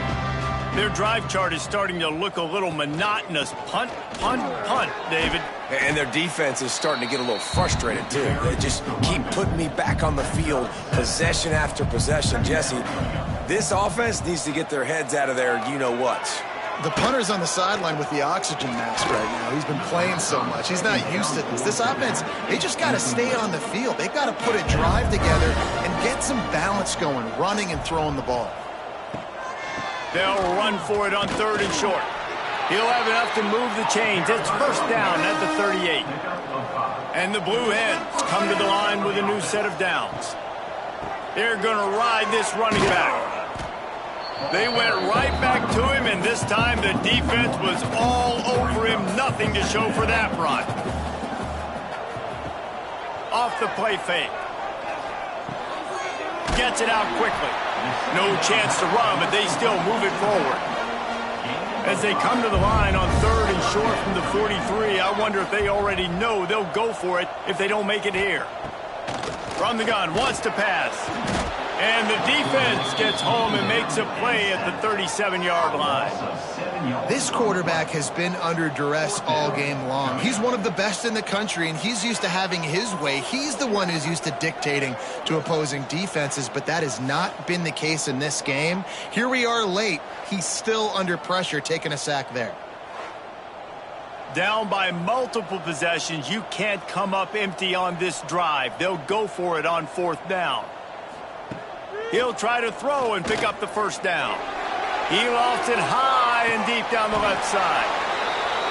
[SPEAKER 1] Their drive chart is starting to look a little monotonous. Punt, punt, punt, David.
[SPEAKER 2] And their defense is starting to get a little frustrated, too. They just keep putting me back on the field, possession after possession. Jesse, this offense needs to get their heads out of their you-know-whats.
[SPEAKER 3] The punter's on the sideline with the oxygen mask right now. He's been playing so much. He's not used to this. This offense, they just got to stay on the field. They've got to put a drive together and get some balance going, running and throwing the ball.
[SPEAKER 1] They'll run for it on third and short. He'll have enough to move the chains. It's first down at the 38. And the Blue Hens come to the line with a new set of downs. They're going to ride this running back. They went right back to him, and this time the defense was all over him. Nothing to show for that run. Off the play fake. Gets it out quickly. No chance to run, but they still move it forward. As they come to the line on third and short from the 43, I wonder if they already know they'll go for it if they don't make it here. From the gun, wants to pass. And the defense gets home and makes a play at the 37-yard line.
[SPEAKER 3] This quarterback has been under duress all game long. He's one of the best in the country, and he's used to having his way. He's the one who's used to dictating to opposing defenses, but that has not been the case in this game. Here we are late. He's still under pressure, taking a sack there.
[SPEAKER 1] Down by multiple possessions, you can't come up empty on this drive. They'll go for it on fourth down. He'll try to throw and pick up the first down. He lost it high and deep down the left side.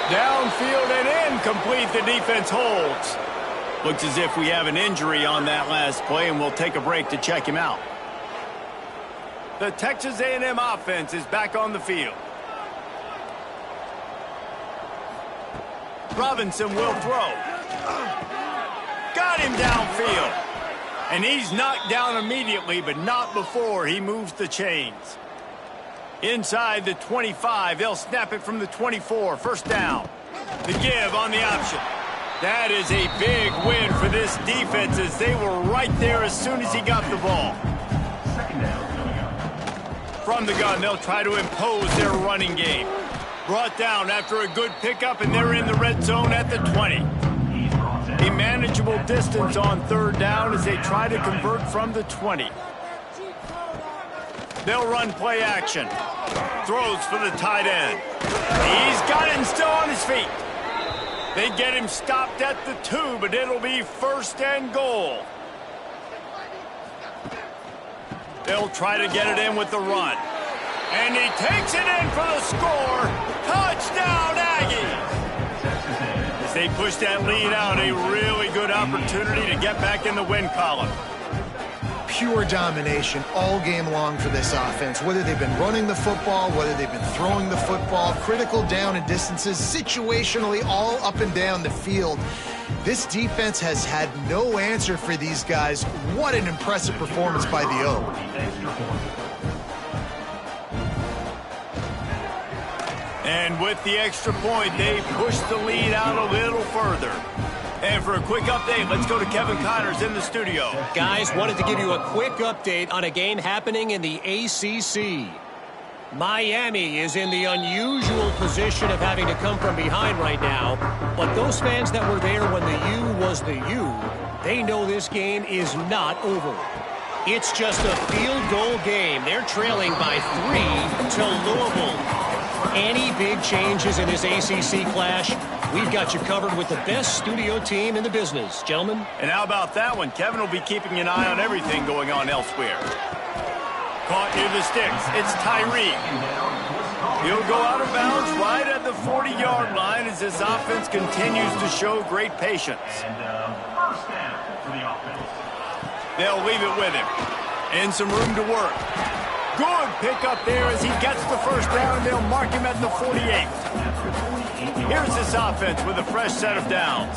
[SPEAKER 1] Downfield and incomplete. The defense holds. Looks as if we have an injury on that last play, and we'll take a break to check him out. The Texas A&M offense is back on the field. Robinson will throw. Got him downfield. And he's knocked down immediately, but not before he moves the chains. Inside the 25, they'll snap it from the 24. First down. The give on the option. That is a big win for this defense as they were right there as soon as he got the ball. From the gun, they'll try to impose their running game. Brought down after a good pickup, and they're in the red zone at the 20. A manageable distance on third down as they try to convert from the 20. They'll run play action. Throws for the tight end. He's got him still on his feet. They get him stopped at the 2, but it'll be first and goal. They'll try to get it in with the run. And he takes it in for the score. Touchdown, Aggies! As they push that lead out, a really good opportunity to get back in the win column.
[SPEAKER 3] Pure domination all game long for this offense. Whether they've been running the football, whether they've been throwing the football, critical down and distances, situationally all up and down the field. This defense has had no answer for these guys. What an impressive performance by the O.
[SPEAKER 1] And with the extra point, they push the lead out a little further. And for a quick update, let's go to Kevin Connors in the studio.
[SPEAKER 5] Guys, wanted to give you a quick update on a game happening in the ACC. Miami is in the unusual position of having to come from behind right now. But those fans that were there when the U was the U, they know this game is not over. It's just a field goal game. They're trailing by 3 to Louisville. Any big changes in this ACC clash, we've got you covered with the best studio team in the business, gentlemen.
[SPEAKER 1] And how about that one? Kevin will be keeping an eye on everything going on elsewhere. Caught near the sticks. It's Tyreek. He'll go out of bounds right at the 40-yard line as this offense continues to show great patience. They'll leave it with him. And some room to work. Good pickup there as he gets the first down, and they'll mark him at the 48. Here's this offense with a fresh set of downs.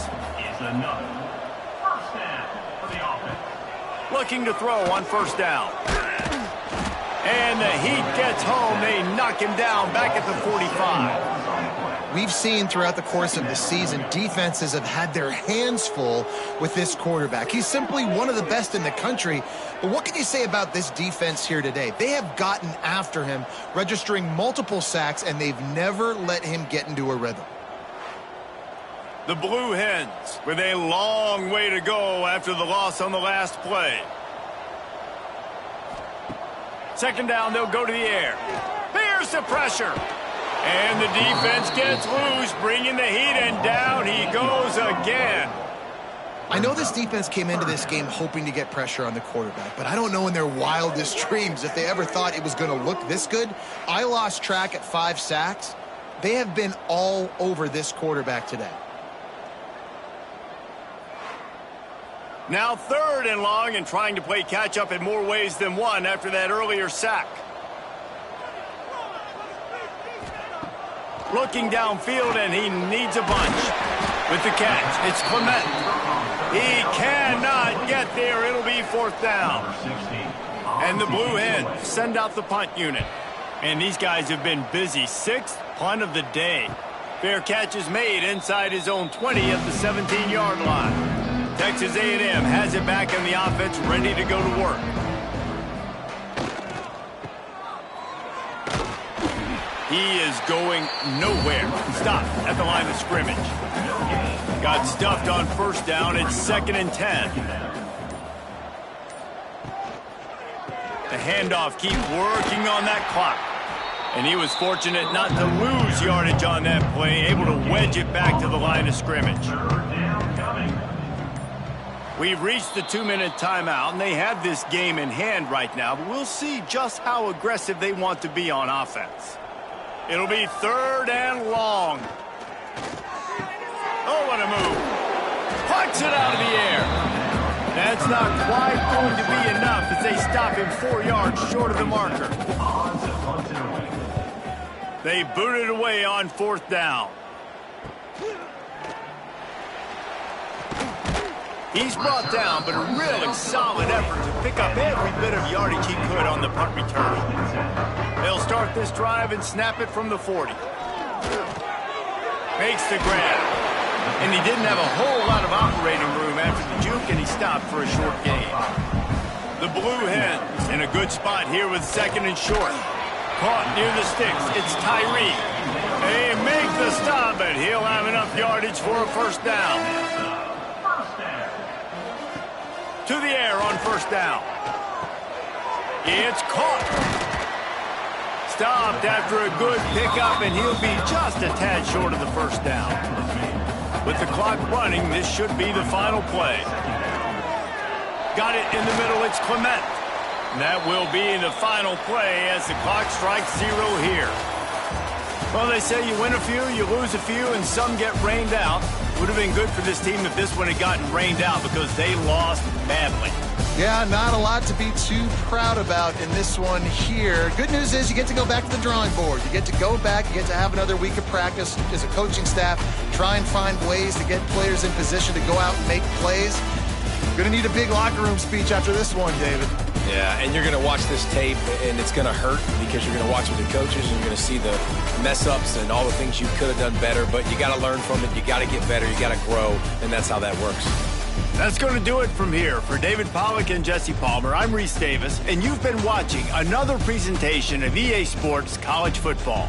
[SPEAKER 1] Looking to throw on first down. And the Heat gets home. They knock him down back at the 45.
[SPEAKER 3] We've seen throughout the course of the season, defenses have had their hands full with this quarterback. He's simply one of the best in the country. But what can you say about this defense here today? They have gotten after him, registering multiple sacks, and they've never let him get into a rhythm.
[SPEAKER 1] The Blue Hens with a long way to go after the loss on the last play. Second down, they'll go to the air. Here's the pressure. And the defense gets loose, bringing the Heat, and down he goes again.
[SPEAKER 3] I know this defense came into this game hoping to get pressure on the quarterback, but I don't know in their wildest dreams if they ever thought it was going to look this good. I lost track at 5 sacks. They have been all over this quarterback today.
[SPEAKER 1] Now 3rd and long, and trying to play catch-up in more ways than one after that earlier sack. Looking downfield, and he needs a bunch. With the catch, it's Clement. He cannot get there. It'll be 4th down. And the Blue Hens send out the punt unit. And these guys have been busy. 6th punt of the day. Fair catch is made inside his own 20 at the 17-yard line. Texas A&M has it back in the offense, ready to go to work. He is going nowhere. Stop at the line of scrimmage. Got stuffed on first down. It's 2nd and 10. The handoff keeps working on that clock. And he was fortunate not to lose yardage on that play, able to wedge it back to the line of scrimmage. We've reached the 2-minute timeout, and they have this game in hand right now, but we'll see just how aggressive they want to be on offense. It'll be 3rd and long. Oh, what a move. Punch it out of the air. That's not quite going to be enough as they stop him 4 yards short of the marker. They boot it away on 4th down. He's brought down, but a really solid effort to pick up every bit of yardage he could on the punt return. They'll start this drive and snap it from the 40. Makes the grab. And he didn't have a whole lot of operating room after the juke, and he stopped for a short gain. The Blue Hens in a good spot here with 2nd and short. Caught near the sticks. It's Tyreek. They make the stop, but he'll have enough yardage for a first down. To the air on first down. It's caught. Stopped after a good pickup, and he'll be just a tad short of the first down. With the clock running, this should be the final play. Got it in the middle. It's Clement. And that will be the final play as the clock strikes 0 here. Well, they say you win a few, you lose a few, and some get rained out. Would have been good for this team if this one had gotten rained out because they lost badly.
[SPEAKER 3] Yeah, not a lot to be too proud about in this one here. Good news is you get to go back to the drawing board. You get to go back, you get to have another week of practice as a coaching staff, try and find ways to get players in position to go out and make plays. Gonna need a big locker room speech after this one, David.
[SPEAKER 2] Yeah, and you're going to watch this tape, and it's going to hurt because you're going to watch with the coaches, and you're going to see the mess-ups and all the things you could have done better, but you got to learn from it. You got to get better. You got to grow, and that's how that works.
[SPEAKER 1] That's going to do it from here. For David Pollack and Jesse Palmer, I'm Reese Davis, and you've been watching another presentation of EA Sports College Football.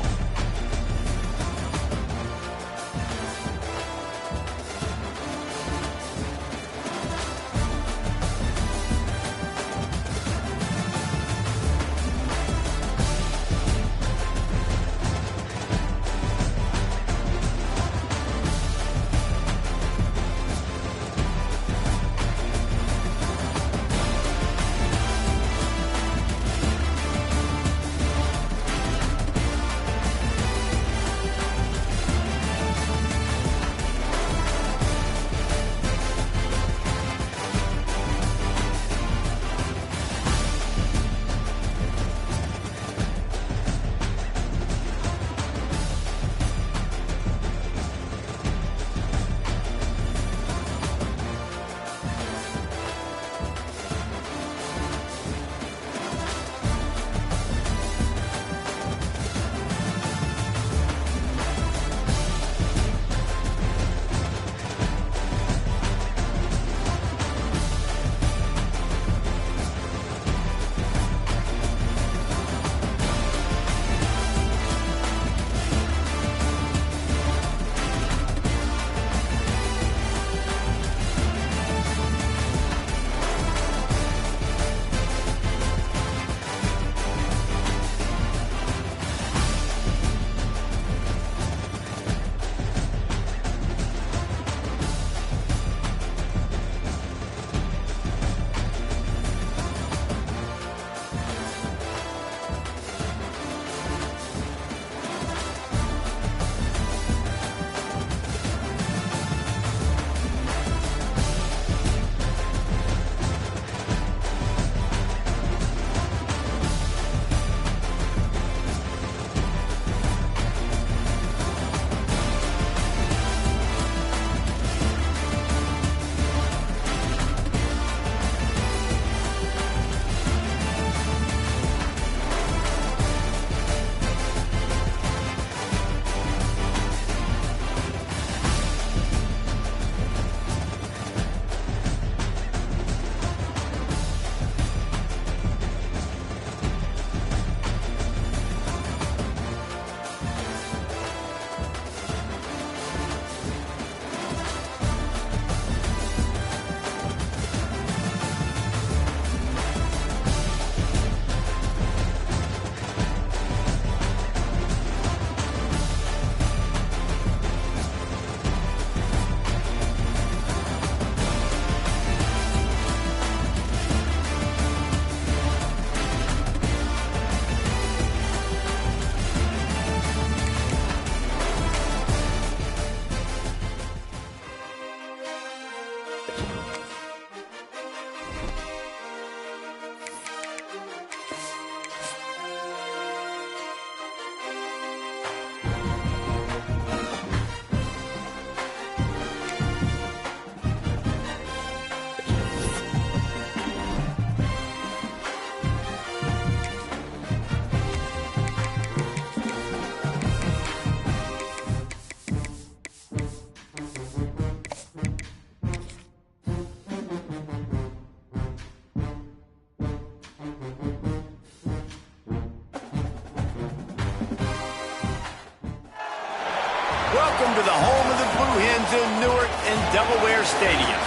[SPEAKER 1] Welcome to the home of the Blue Hens in Newark and Delaware Stadium,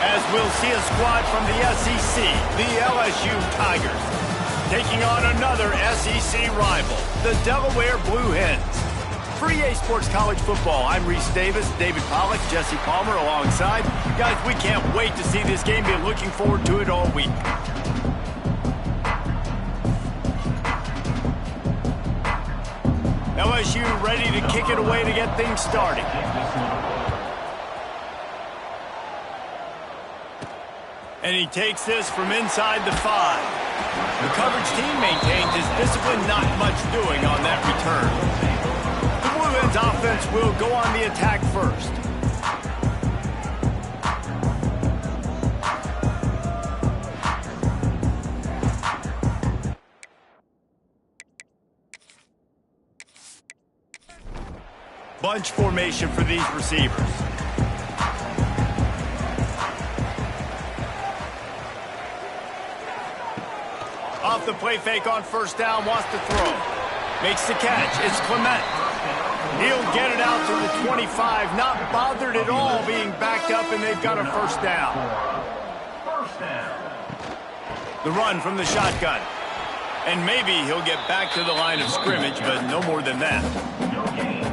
[SPEAKER 1] as we'll see a squad from the SEC, the LSU Tigers, taking on another SEC rival, the Delaware Blue Hens. For EA Sports College Football, I'm Reese Davis, David Pollack, Jesse Palmer alongside. Guys, we can't wait to see this game. Been looking forward to it all week. LSU ready to kick it away to get things started. And he takes this from inside the 5. The coverage team maintains his discipline, not much doing on that return. The Blue Hens offense will go on the attack first. Bunch formation for these receivers. Off the play fake on first down, wants to throw. Makes the catch. It's Clement. He'll get it out to the 25, not bothered at all being backed up, and they've got a first down. The run from the shotgun. And maybe he'll get back to the line of scrimmage, but no more than that.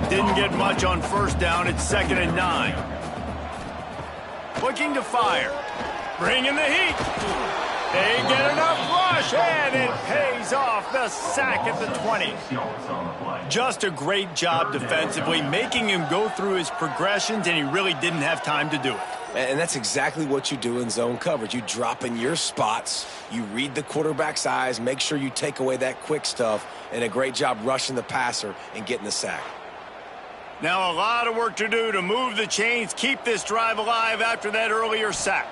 [SPEAKER 1] Didn't get much on first down. It's 2nd and 9. Looking to fire. Bringing the heat. They get enough rush, and it pays off. The sack at the 20. Just a great job defensively, making him go through his progressions, and he really didn't have time to do it.
[SPEAKER 2] And that's exactly what you do in zone coverage. You drop in your spots, you read the quarterback's eyes, make sure you take away that quick stuff, and a great job rushing the passer and getting the sack.
[SPEAKER 1] Now a lot of work to do to move the chains, keep this drive alive after that earlier sack.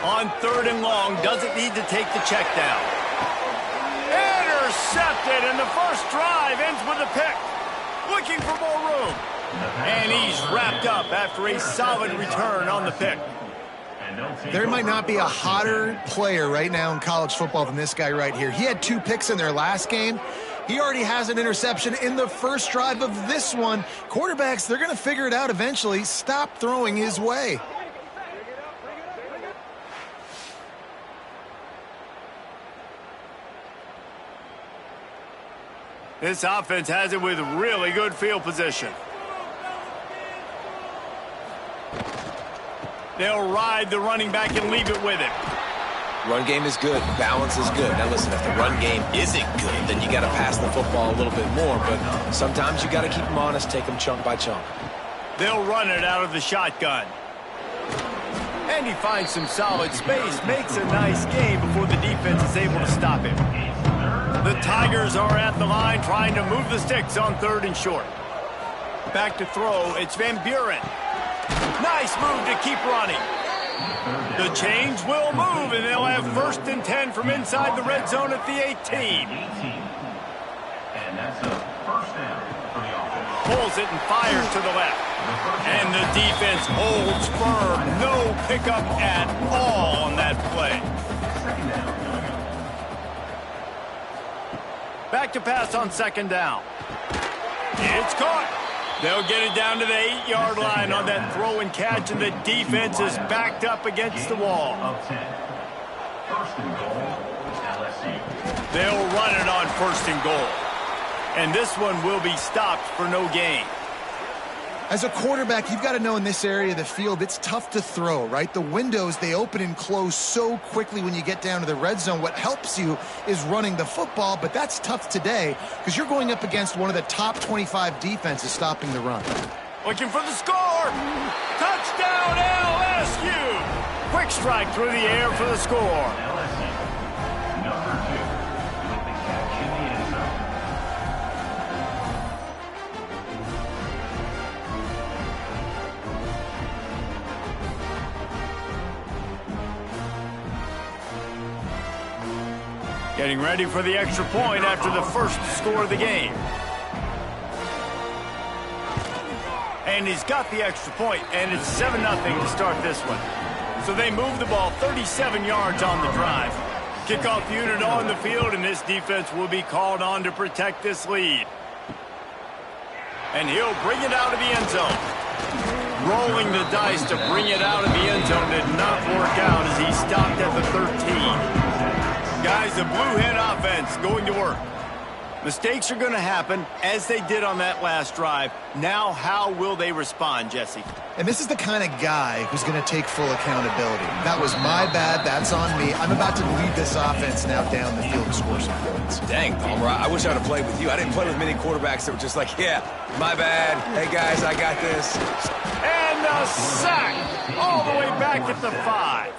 [SPEAKER 1] On 3rd and long, doesn't need to take the check down. Intercepted, and the first drive ends with a pick. Looking for more room. And he's wrapped up after a solid return on the pick.
[SPEAKER 3] There might not be a hotter player right now in college football than this guy right here. He had 2 picks in their last game. He already has an interception in the first drive of this one. Quarterbacks, they're going to figure it out eventually. Stop throwing his way.
[SPEAKER 1] This offense has it with really good field position. They'll ride the running back and leave it with him.
[SPEAKER 2] Run game is good. Balance is good. Now listen, if the run game isn't good, then you got to pass the football a little bit more. But sometimes you got to keep them honest, take them chunk by chunk.
[SPEAKER 1] They'll run it out of the shotgun. And he finds some solid space, makes a nice game before the defense is able to stop him. The Tigers are at the line trying to move the sticks on 3rd and short. Back to throw, it's Van Buren. Nice move to keep running. The chains will move, and they'll have 1st and 10 from inside the red zone at the 18.
[SPEAKER 6] And that's a first down for the offense.
[SPEAKER 1] Pulls it and fires to the left. And the defense holds firm. No pickup at all on that play.
[SPEAKER 6] Second down.
[SPEAKER 1] Back to pass on 2nd down. It's caught. They'll get it down to the 8-yard line on that throw and catch, and the defense is backed up against the wall.
[SPEAKER 6] Of 10. First and goal, LSU.
[SPEAKER 1] They'll run it on 1st and goal. And this one will be stopped for no gain.
[SPEAKER 3] As a quarterback, you've got to know in this area of the field, it's tough to throw, right? The windows, they open and close so quickly when you get down to the red zone. What helps you is running the football, but that's tough today because you're going up against one of the top 25 defenses stopping the run.
[SPEAKER 1] Looking for the score. Touchdown, LSU. Quick strike through the air for the score.
[SPEAKER 6] LSU, number 2, with the catch in the end zone.
[SPEAKER 1] Getting ready for the extra point after the first score of the game. And he's got the extra point, and it's 7-0 to start this one. So they move the ball 37 yards on the drive. Kickoff unit on the field, and this defense will be called on to protect this lead. And he'll bring it out of the end zone. Rolling the dice to bring it out of the end zone did not work out as he stopped at the 13. Guys, the Blue Hen offense going to work. Mistakes are going to happen, as they did on that last drive. Now, how will they respond, Jesse?
[SPEAKER 3] And this is the kind of guy who's going to take full accountability. That was my bad. That's on me. I'm about to lead this offense now down the field and score some points.
[SPEAKER 2] Dang, Palmer, I wish I'd have played with you. I didn't play with many quarterbacks that were just like, yeah, my bad. Hey, guys, I got this.
[SPEAKER 1] And the sack all the way back at the 5.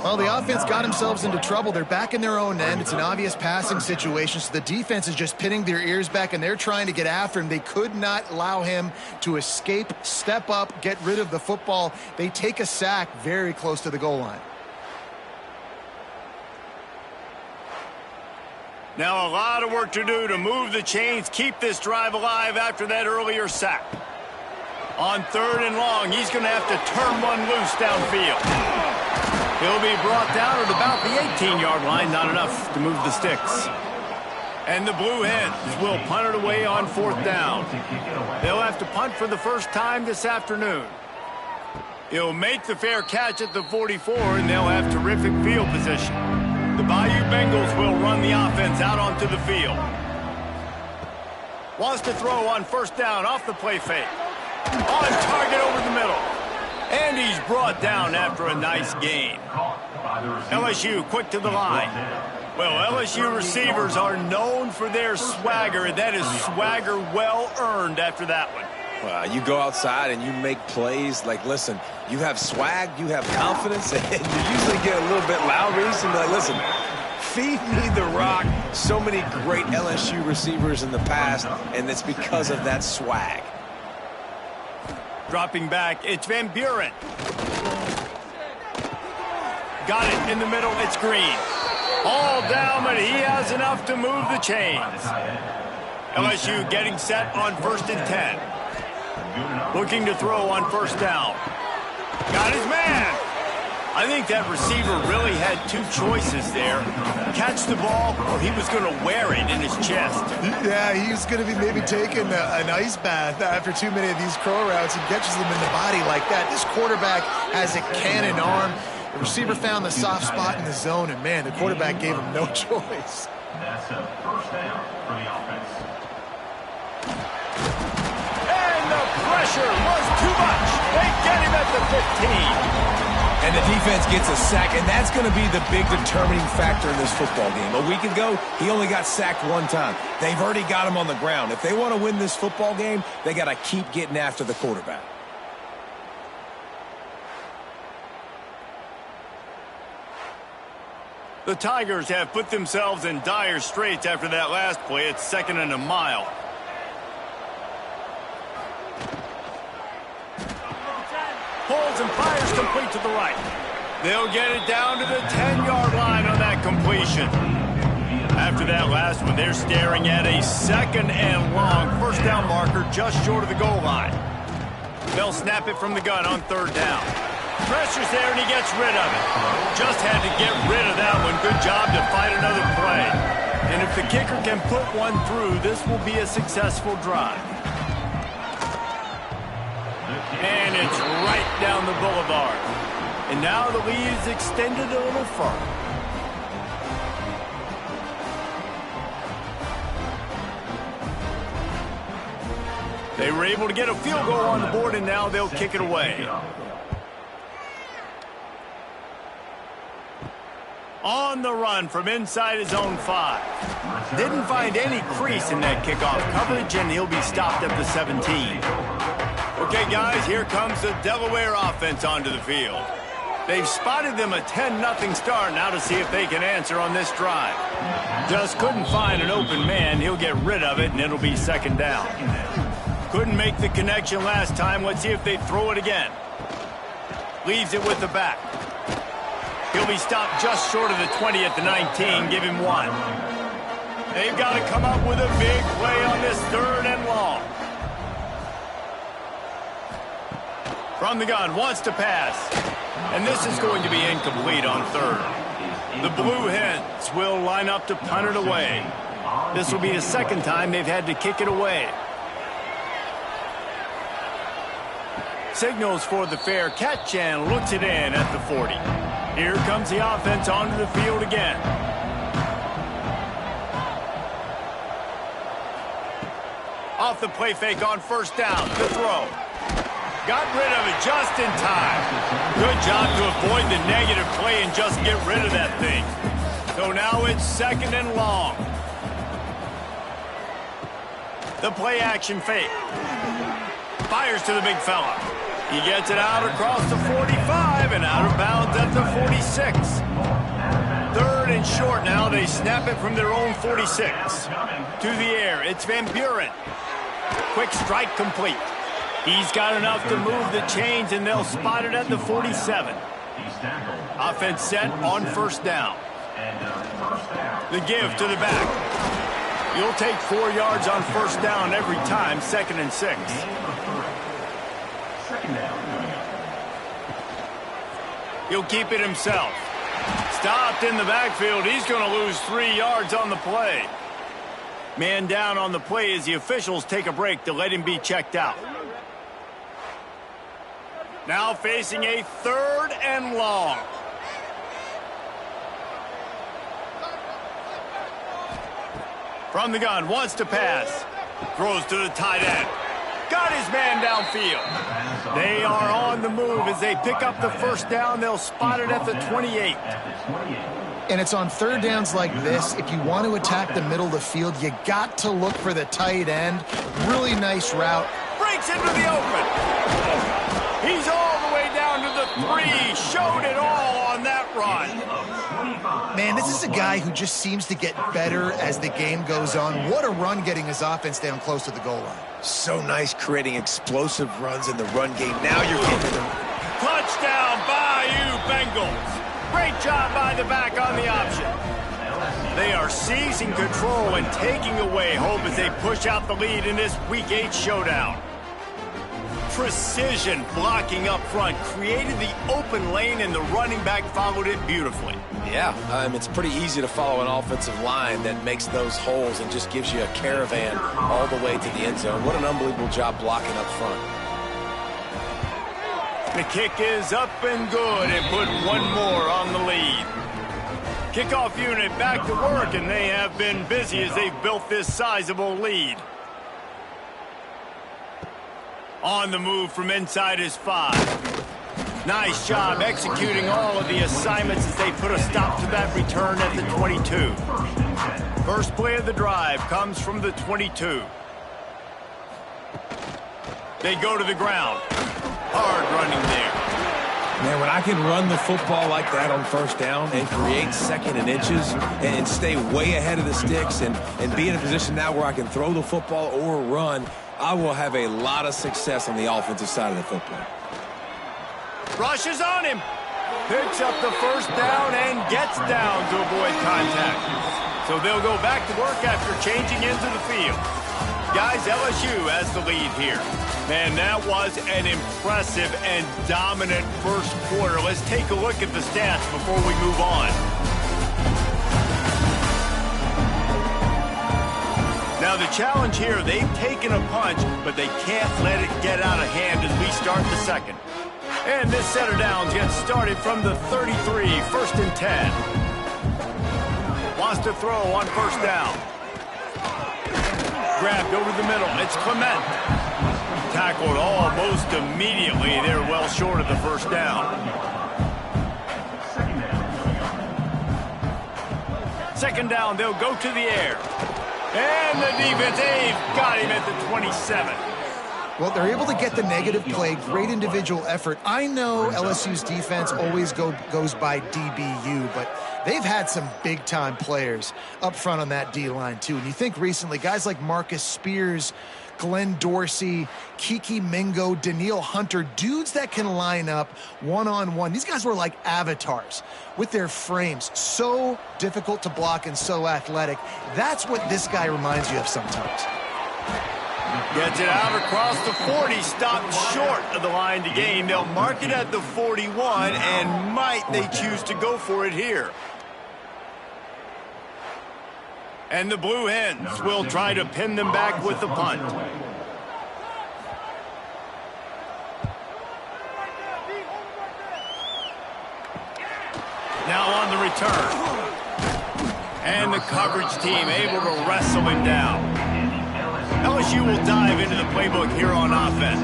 [SPEAKER 3] Well, the offense got themselves into trouble. They're back in their own end. It's an obvious passing situation, so the defense is just pinning their ears back, and they're trying to get after him. They could not allow him to escape, step up, get rid of the football. They take a sack very close to the goal line.
[SPEAKER 1] Now a lot of work to do to move the chains, keep this drive alive after that earlier sack. On 3rd and long, he's going to have to turn one loose downfield. He'll be brought down at about the 18-yard line, not enough to move the sticks. And the Blue Hens will punt it away on 4th down. They'll have to punt for the first time this afternoon. He'll make the fair catch at the 44, and they'll have terrific field position. The Bayou Bengals will run the offense out onto the field. Wants to throw on 1st down off the play fake. On target over the middle. And he's brought down after a nice gain. LSU quick to the line. Well, LSU receivers are known for their swagger, and that is swagger well earned after that one.
[SPEAKER 2] Well, you go outside and you make plays. Like, listen, you have swag, you have confidence, and you usually get a little bit louder. You can be like, listen, feed me the rock. So many great LSU receivers in the past, and it's because of that swag.
[SPEAKER 1] Dropping back, it's Van Buren. Got it in the middle, it's Green. All down, but he has enough to move the chains. LSU getting set on 1st and 10. Looking to throw on 1st down. Got his man. I think that receiver really had two choices there. Catch the ball, or he was going to wear it in his chest.
[SPEAKER 3] Yeah, he's going to be maybe taking an ice bath after too many of these curl routes. He catches them in the body like that. This quarterback has a cannon arm. The receiver found the soft spot in the zone, and, man, the quarterback gave him no choice.
[SPEAKER 6] That's a 1st down for the offense.
[SPEAKER 1] And the pressure was too much. They get him at the 15.
[SPEAKER 2] And the defense gets a sack, and that's going to be the big determining factor in this football game. A week ago, he only got sacked 1 time. They've already got him on the ground. If they want to win this football game, they got to keep getting after the quarterback.
[SPEAKER 1] The Tigers have put themselves in dire straits after that last play. It's 2nd and a mile. Pulls and fires complete to the right. They'll get it down to the 10-yard line on that completion. After that last one, they're staring at a 2nd and long 1st down marker just short of the goal line. They'll snap it from the gun on 3rd down. Pressure's there, and he gets rid of it. Just had to get rid of that one. Good job to fight another play. And if the kicker can put one through, this will be a successful drive. And it's right down the boulevard. And now the lead is extended a little further. They were able to get a field goal on the board, and now they'll kick it away. On the run from inside his own 5. Didn't find any crease in that kickoff coverage, and he'll be stopped at the 17. Okay, guys, here comes the Delaware offense onto the field. They've spotted them a 10-0 start now to see if they can answer on this drive. Just couldn't find an open man. He'll get rid of it, and it'll be 2nd down. Couldn't make the connection last time. Let's see if they throw it again. Leaves it with the back. He'll be stopped just short of the 20 at the 19. Give him 1. They've got to come up with a big play on this 3rd and long. From the gun, wants to pass. And this is going to be incomplete on 3rd. The Blue Hens will line up to punt it away. This will be the 2nd time they've had to kick it away. Signals for the fair catch and looks it in at the 40. Here comes the offense onto the field again. Off the play fake on 1st down. The throw. Got rid of it just in time. Good job to avoid the negative play and just get rid of that thing. So now it's 2nd and long. The play action fake. Fires to the big fella. He gets it out across the 45. driving out of bounds at the 46. Third and short now. They snap it from their own 46. To the air. It's Van Buren. Quick strike complete. He's got enough to move the chains, and they'll spot it at the 47. Offense set on first down. The give to the back. You'll take 4 yards on first down every time, 2nd and 6. He'll keep it himself. Stopped in the backfield. He's going to lose 3 yards on the play. Man down on the play as the officials take a break to let him be checked out. Now facing a 3rd and long. From the gun, wants to pass. Throws to the tight end. Got his man downfield. They are on the move as they pick up the first down. They'll spot it at the 28.
[SPEAKER 3] And it's on 3rd downs like this. If you want to attack the middle of the field, you got to look for the tight end. Really nice route.
[SPEAKER 1] Breaks into the open. He's all the way down to the 3. Showed it all on that run.
[SPEAKER 3] Man, this is a guy who just seems to get better as the game goes on. What a run getting his offense down close to the goal line.
[SPEAKER 2] So nice creating explosive runs in the run game. Now you're getting them.
[SPEAKER 1] Touchdown, Bayou Bengals. Great job by the back on the option. They are seizing control and taking away hope as they push out the lead in this Week 8 showdown. Precision blocking up front created the open lane, and the running back followed it beautifully.
[SPEAKER 2] Yeah, it's pretty easy to follow an offensive line that makes those holes and just gives you a caravan all the way to the end zone. What an unbelievable job blocking up front.
[SPEAKER 1] The kick is up and good, and put one more on the lead. Kickoff unit back to work, and they have been busy as they've built this sizable lead. On the move from inside his 5. Nice job executing all of the assignments as they put a stop to that return at the 22. First play of the drive comes from the 22. They go to the ground. Hard running there.
[SPEAKER 2] Man, when I can run the football like that on first down and create 2nd and inches and stay way ahead of the sticks and be in a position now where I can throw the football or run, I will have a lot of success on the offensive side of the football.
[SPEAKER 1] Rushes on him. Picks up the first down and gets down to avoid contact. So they'll go back to work after changing into the field. Guys, LSU has the lead here. Man, that was an impressive and dominant first quarter. Let's take a look at the stats before we move on. Now the challenge here, they've taken a punch, but they can't let it get out of hand as we start the second. And this set of downs gets started from the 33, 1st and 10. Wants to throw on first down. Grabbed over the middle. It's Clement. Tackled almost immediately. They're well short of the first down. Second down, they'll go to the air. And the defense, they've got him at the 27.
[SPEAKER 3] Well, they're able to get the negative play, great individual effort. I know LSU's defense always goes by DBU, but they've had some big-time players up front on that D-line, too. And you think recently, guys like Marcus Spears, Glenn Dorsey, Kiki Mingo, Daniil Hunter, dudes that can line up one-on-one. These guys were like avatars with their frames. So difficult to block and so athletic. That's what this guy reminds you of sometimes.
[SPEAKER 1] Gets it out across the 40, stopped short of the line to gain. They'll mark it at the 41, and might they choose to go for it here. And the Blue Hens will try to pin them back with the punt. Now on the return. And the coverage team able to wrestle him down. LSU will dive into the playbook here on offense.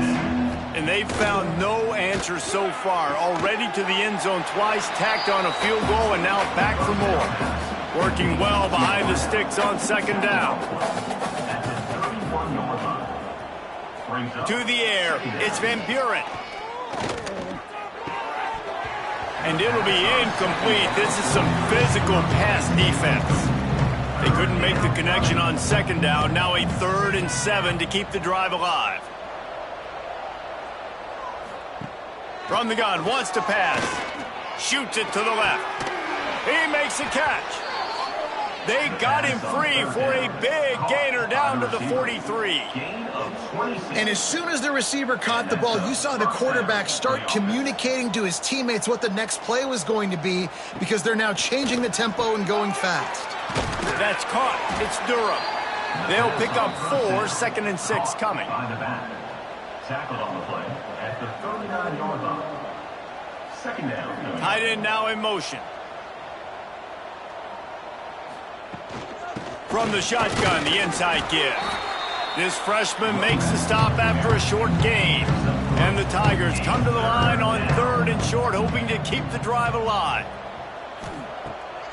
[SPEAKER 1] And they've found no answer so far. Already to the end zone twice, tacked on a field goal, and now back for more. Working well behind the sticks on second down. To the air, it's Van Buren. And it'll be incomplete. This is some physical pass defense. They couldn't make the connection on second down. Now a 3rd and 7 to keep the drive alive. From the gun, wants to pass. Shoots it to the left. He makes a catch. They got him free for a big gainer down to the 43.
[SPEAKER 3] And as soon as the receiver caught the ball, you saw the quarterback start communicating to his teammates what the next play was going to be, because they're now changing the tempo and going fast.
[SPEAKER 1] That's caught. It's Durham. They'll pick up 4, 2nd and 6 coming.
[SPEAKER 6] Tackled on the play at the 39-yard line. 2nd down.
[SPEAKER 1] Tight end now in motion. From the shotgun, the inside give. This freshman makes the stop after a short gain. And the Tigers come to the line on 3rd and short, hoping to keep the drive alive.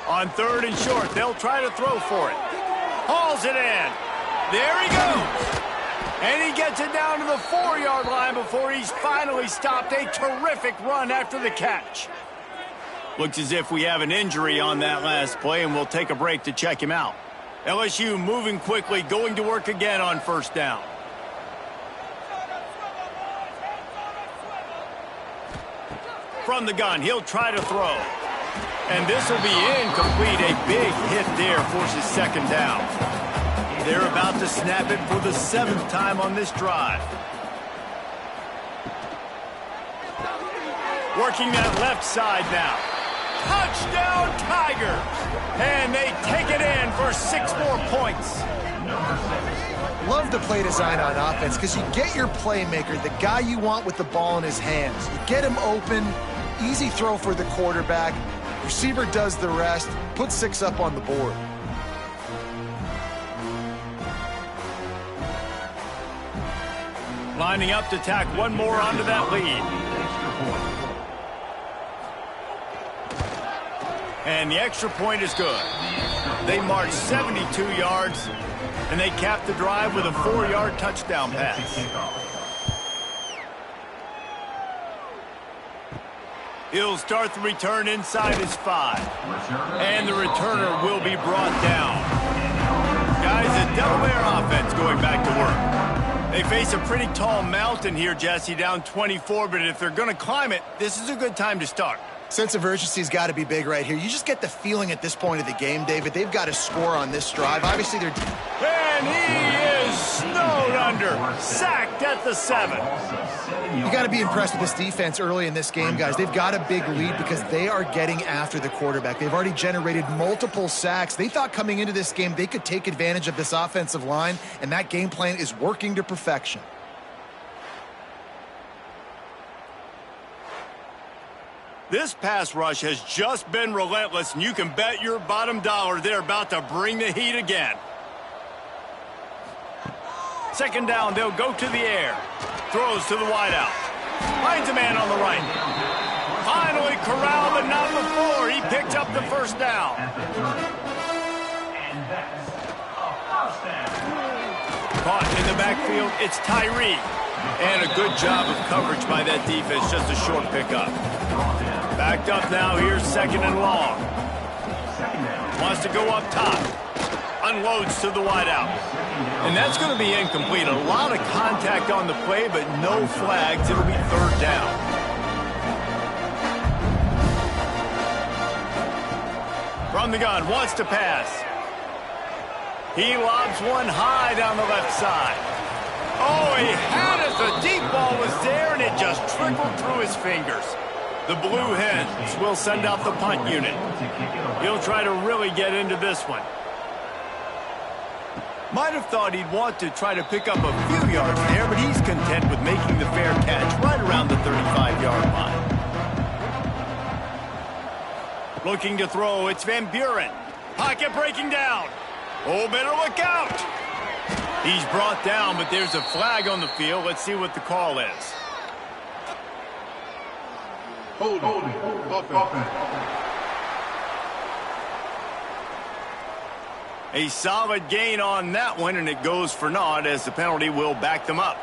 [SPEAKER 1] On 3rd and short, they'll try to throw for it. Hauls it in. There he goes. And he gets it down to the 4-yard line before he's finally stopped. A terrific run after the catch. Looks as if we have an injury on that last play, and we'll take a break to check him out. LSU moving quickly, going to work again on 1st down. From the gun, he'll try to throw. And this will be incomplete. A big hit there forces 2nd down. They're about to snap it for the 7th time on this drive. Working that left side now. Touchdown Tigers! And they take it in for 6 more points.
[SPEAKER 3] Love the play design on offense, because you get your playmaker, the guy you want with the ball in his hands. You get him open, easy throw for the quarterback. Receiver does the rest, put 6 up on the board.
[SPEAKER 1] Lining up to tack one more onto that lead. And the extra point is good. They march 72 yards, and they cap the drive with a 4-yard touchdown pass. He'll start the return inside his 5. And the returner will be brought down. Guys, the Delaware offense going back to work. They face a pretty tall mountain here, Jesse, down 24, but if they're going to climb it, this is a good time to start.
[SPEAKER 3] Sense of urgency's got to be big right here. You just get the feeling at this point of the game, David, they've got to score on this drive. Obviously, they're...
[SPEAKER 1] And he is snowed under. Sacked at the 7.
[SPEAKER 3] You got to be impressed with this defense early in this game, guys. They've got a big lead because they are getting after the quarterback. They've already generated multiple sacks. They thought coming into this game they could take advantage of this offensive line, and that game plan is working to perfection.
[SPEAKER 1] This pass rush has just been relentless, and you can bet your bottom dollar they're about to bring the heat again. 2nd down, they'll go to the air. Throws to the wideout. Finds a man on the right. Finally corralled, but not before. He picked up the 1st down. Caught in the backfield, it's Tyree. And a good job of coverage by that defense, just a short pickup. Backed up now, here's 2nd and long. Wants to go up top. Unloads to the wideout. And that's going to be incomplete. A lot of contact on the play, but no flags. It'll be 3rd down. From the gun, wants to pass. He lobs one high down the left side. Oh, he had it. The deep ball was there, and it just trickled through his fingers. The Blue Hens will send out the punt unit. He'll try to really get into this one. Might have thought he'd want to try to pick up a few yards there, but he's content with making the fair catch right around the 35-yard line. Looking to throw, it's Van Buren. Pocket breaking down. Oh, better look out. He's brought down, but there's a flag on the field. Let's see what the call is.
[SPEAKER 4] Holding. Offense.
[SPEAKER 1] A solid gain on that one, and it goes for naught as the penalty will back them up.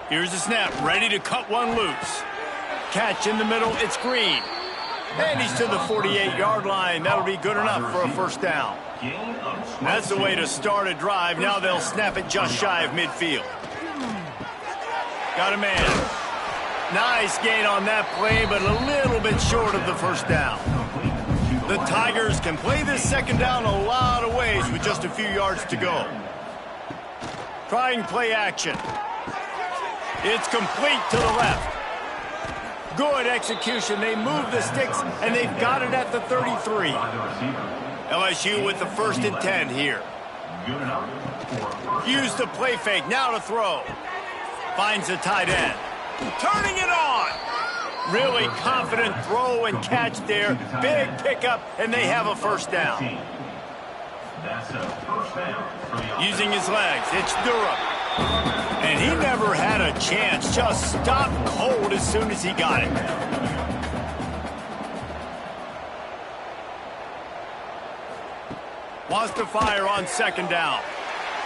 [SPEAKER 1] Here's the snap, ready to cut one loose. Catch in the middle, it's Green. And he's to the 48-yard line. That'll be good enough for a first down. That's the way to start a drive. Now they'll snap it just shy of midfield. Got a man. Nice gain on that play, but a little bit short of the first down. The Tigers can play this second down a lot of ways with just a few yards to go. Trying play action. It's complete to the left. Good execution. They move the sticks, and they've got it at the 33. LSU with the 1st and 10 here. Use the play fake. Now to throw. Finds the tight end. Turning it on. Really confident throw and catch there. Big pickup, and they have a first down. Using his legs, it's Durham. And he never had a chance. Just stopped cold as soon as he got it. Wants to fire on second down.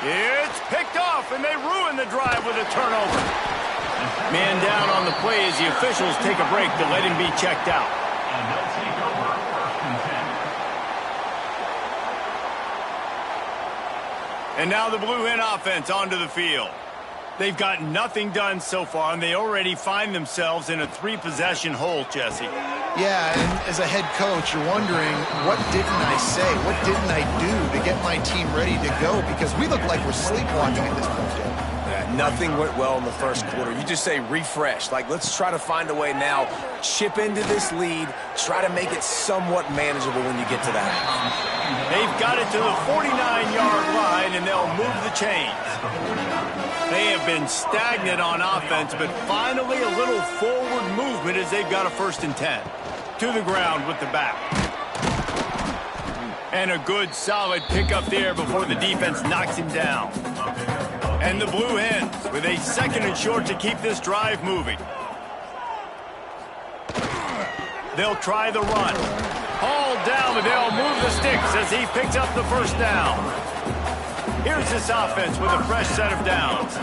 [SPEAKER 1] It's picked off, and they ruin the drive with a turnover. Man down on the play as the officials take a break to let him be checked out.
[SPEAKER 6] And they'll take over 1st and 10.
[SPEAKER 1] And now the Blue Hen offense onto the field. They've got nothing done so far, and they already find themselves in a 3-possession hole, Jesse.
[SPEAKER 3] Yeah, and as a head coach, you're wondering, what didn't I say? What didn't I do to get my team ready to go? Because we look like we're sleepwalking at this point, Dave.
[SPEAKER 2] Nothing went well in the first quarter. You just say refresh. Like, let's try to find a way now. Chip into this lead. Try to make it somewhat manageable when you get to that.
[SPEAKER 1] They've got it to the 49-yard line, and they'll move the chains. They have been stagnant on offense, but finally a little forward movement as they've got a 1st and 10. To the ground with the back. And a good, solid pickup there before the defense knocks him down. And the Blue Hens with a 2nd and short to keep this drive moving. They'll try the run. Hauled down, but they'll move the sticks as he picks up the first down. Here's this offense with a fresh set of downs.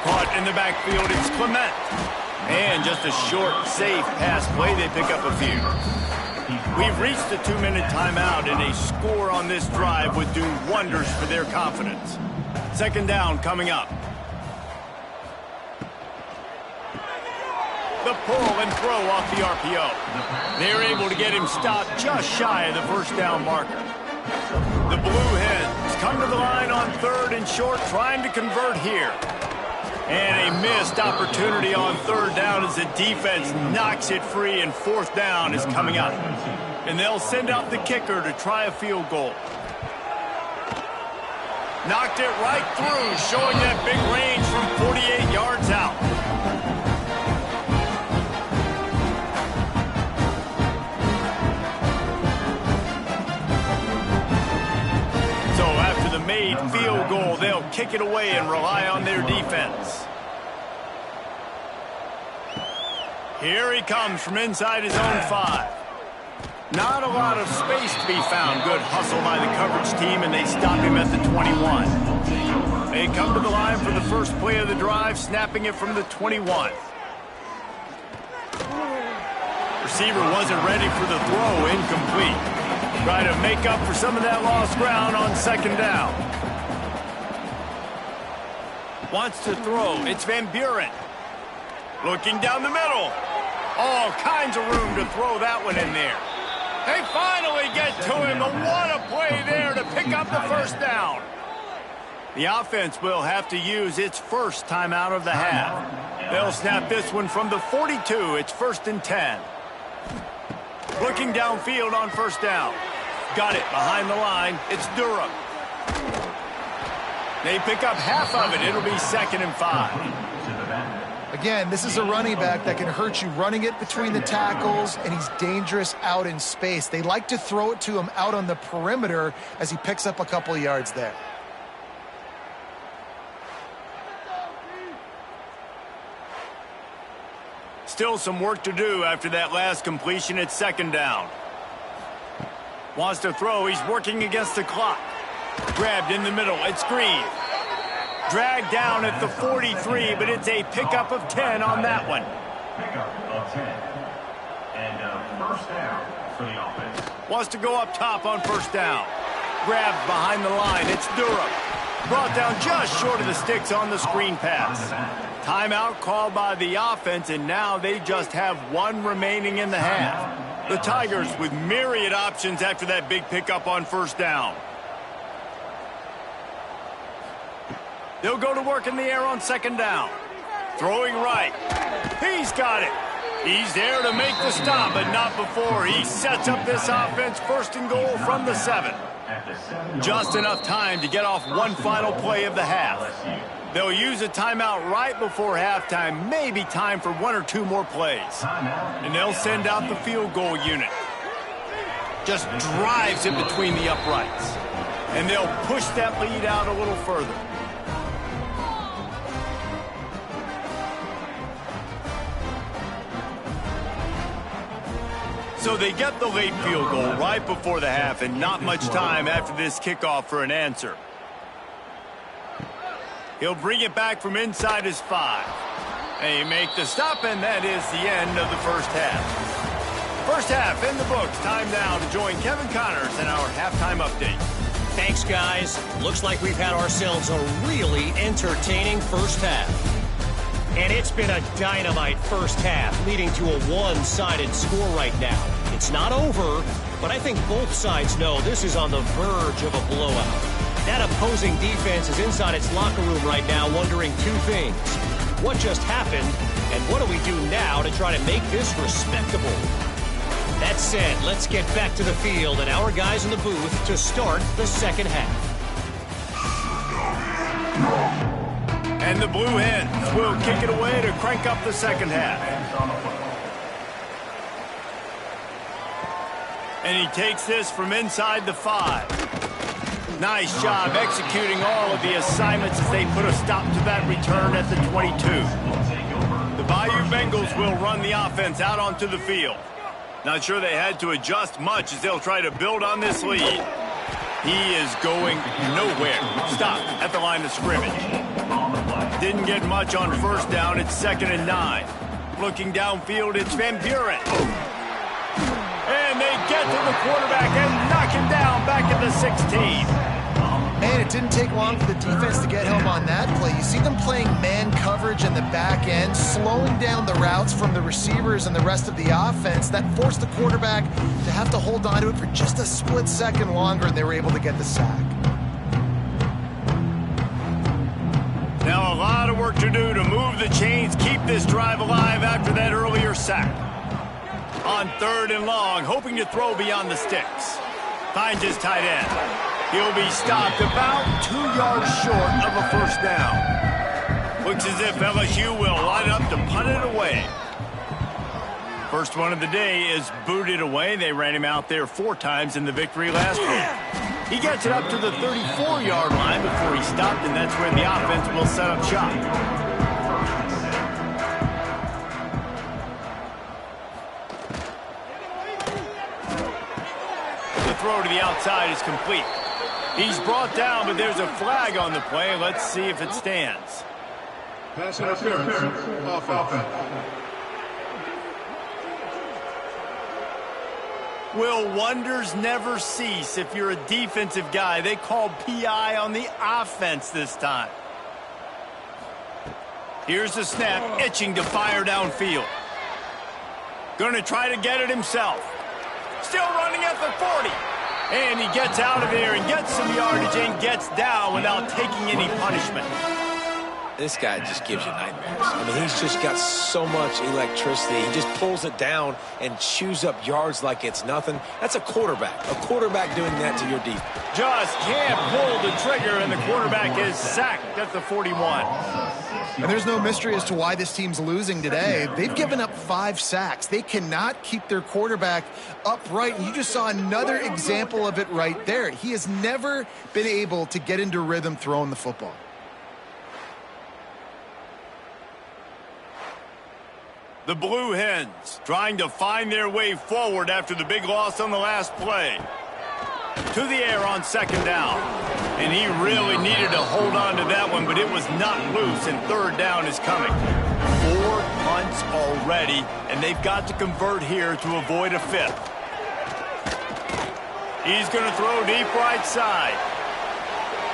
[SPEAKER 1] Caught in the backfield, it's Clement. And just a short, safe pass play, they pick up a few. We've reached the 2-minute timeout, and a score on this drive would do wonders for their confidence. Second down coming up. The pull and throw off the RPO. They're able to get him stopped just shy of the first down marker. The Blue Hens come to the line on 3rd and short, trying to convert here. And a missed opportunity on 3rd down as the defense knocks it free, and 4th down is coming up. And they'll send out the kicker to try a field goal. Knocked it right through, showing that big range from 48 yards out. So after the made field goal, they'll kick it away and rely on their defense. Here he comes from inside his own 5. Not a lot of space to be found. Good hustle by the coverage team, and they stop him at the 21. They come to the line for the first play of the drive, snapping it from the 21. Receiver wasn't ready for the throw, incomplete. Try to make up for some of that lost ground on second down. Wants to throw. It's Van Buren. Looking down the middle. All kinds of room to throw that one in there. They finally get to him. What a play there to pick up the first down. The offense will have to use its first timeout of the half. They'll snap this one from the 42. It's 1st and 10. Looking downfield on first down. Got it behind the line. It's Durham. They pick up half of it. It'll be 2nd and 5.
[SPEAKER 3] Again, this is a running back that can hurt you running it between the tackles, and he's dangerous out in space. They like to throw it to him out on the perimeter as he picks up a couple of yards there.
[SPEAKER 1] Still some work to do after that last completion at 2nd down. Wants to throw. He's working against the clock. Grabbed in the middle. It's Green. Dragged down at the 43, but it's a pickup of 10 on that one.
[SPEAKER 6] Pickup of 10. And first down for the offense.
[SPEAKER 1] Wants to go up top on first down. Grabbed behind the line. It's Durham. Brought down just short of the sticks on the screen pass. Timeout called by the offense, and now they just have one remaining in the half. The Tigers with myriad options after that big pickup on first down. They'll go to work in the air on second down. Throwing right. He's got it. He's there to make the stop, but not before he sets up this offense first and goal from the 7. Just enough time to get off one final play of the half. They'll use a timeout right before halftime, maybe time for one or two more plays. And they'll send out the field goal unit. Just drives it between the uprights. And they'll push that lead out a little further. So they get the late field goal right before the half, and not much time after this kickoff for an answer. He'll bring it back from inside his 5. And he make the stop, and that is the end of the first half. First half in the books. Time now to join Kevin Connors in our halftime update.
[SPEAKER 5] Thanks, guys. Looks like we've had ourselves a really entertaining first half. And it's been a dynamite first half, leading to a one-sided score right now. It's not over, but I think both sides know this is on the verge of a blowout. That opposing defense is inside its locker room right now wondering two things. What just happened, and what do we do now to try to make this respectable? That said, let's get back to the field and our guys in the booth to start the second half.
[SPEAKER 1] And the Blue Hens will kick it away to crank up the second half. And he takes this from inside the 5. Nice job executing all of the assignments as they put a stop to that return at the 22. The Bayou Bengals will run the offense out onto the field. Not sure they had to adjust much as they'll try to build on this lead. He is going nowhere. Stop at the line of scrimmage. Didn't get much on first down. It's 2nd and 9. Looking downfield, it's Van Buren. And they get to the quarterback and knock him down back at the 16.
[SPEAKER 3] And it didn't take long for the defense to get help on that play. You see them playing man coverage in the back end, slowing down the routes from the receivers and the rest of the offense. That forced the quarterback to have to hold on to it for just a split second longer, and they were able to get the sack.
[SPEAKER 1] Now a lot of work to do to move the chains, keep this drive alive after that earlier sack. On 3rd and long, hoping to throw beyond the sticks. Finds his tight end. He'll be stopped about 2 yards short of a first down. Looks as if LSU will line up to punt it away. First one of the day is booted away. They ran him out there 4 times in the victory last week. He gets it up to the 34-yard line before he stopped, and that's where the offense will set up shop. The throw to the outside is complete. He's brought down, but there's a flag on the play. Let's see if it stands.
[SPEAKER 4] Pass interference. Offense.
[SPEAKER 1] Will wonders never cease if you're a defensive guy? They called PI on the offense this time. Here's the snap, itching to fire downfield. Going to try to get it himself. Still running at the 40. And he gets out of there and gets some yardage and gets down without taking any punishment.
[SPEAKER 2] This guy just gives you nightmares. I mean, he's just got so much electricity. He just pulls it down and chews up yards like it's nothing. That's a quarterback. A quarterback doing that to your defense.
[SPEAKER 1] Just can't pull the trigger, and the quarterback is sacked at the 41.
[SPEAKER 3] And there's no mystery as to why this team's losing today. They've given up 5 sacks. They cannot keep their quarterback upright. And you just saw another example of it right there. He has never been able to get into rhythm throwing the football.
[SPEAKER 1] The Blue Hens trying to find their way forward after the big loss on the last play. To the air on second down. And he really needed to hold on to that one, but it was not loose, and third down is coming. 4 punts already, and they've got to convert here to avoid a fifth. He's going to throw deep right side.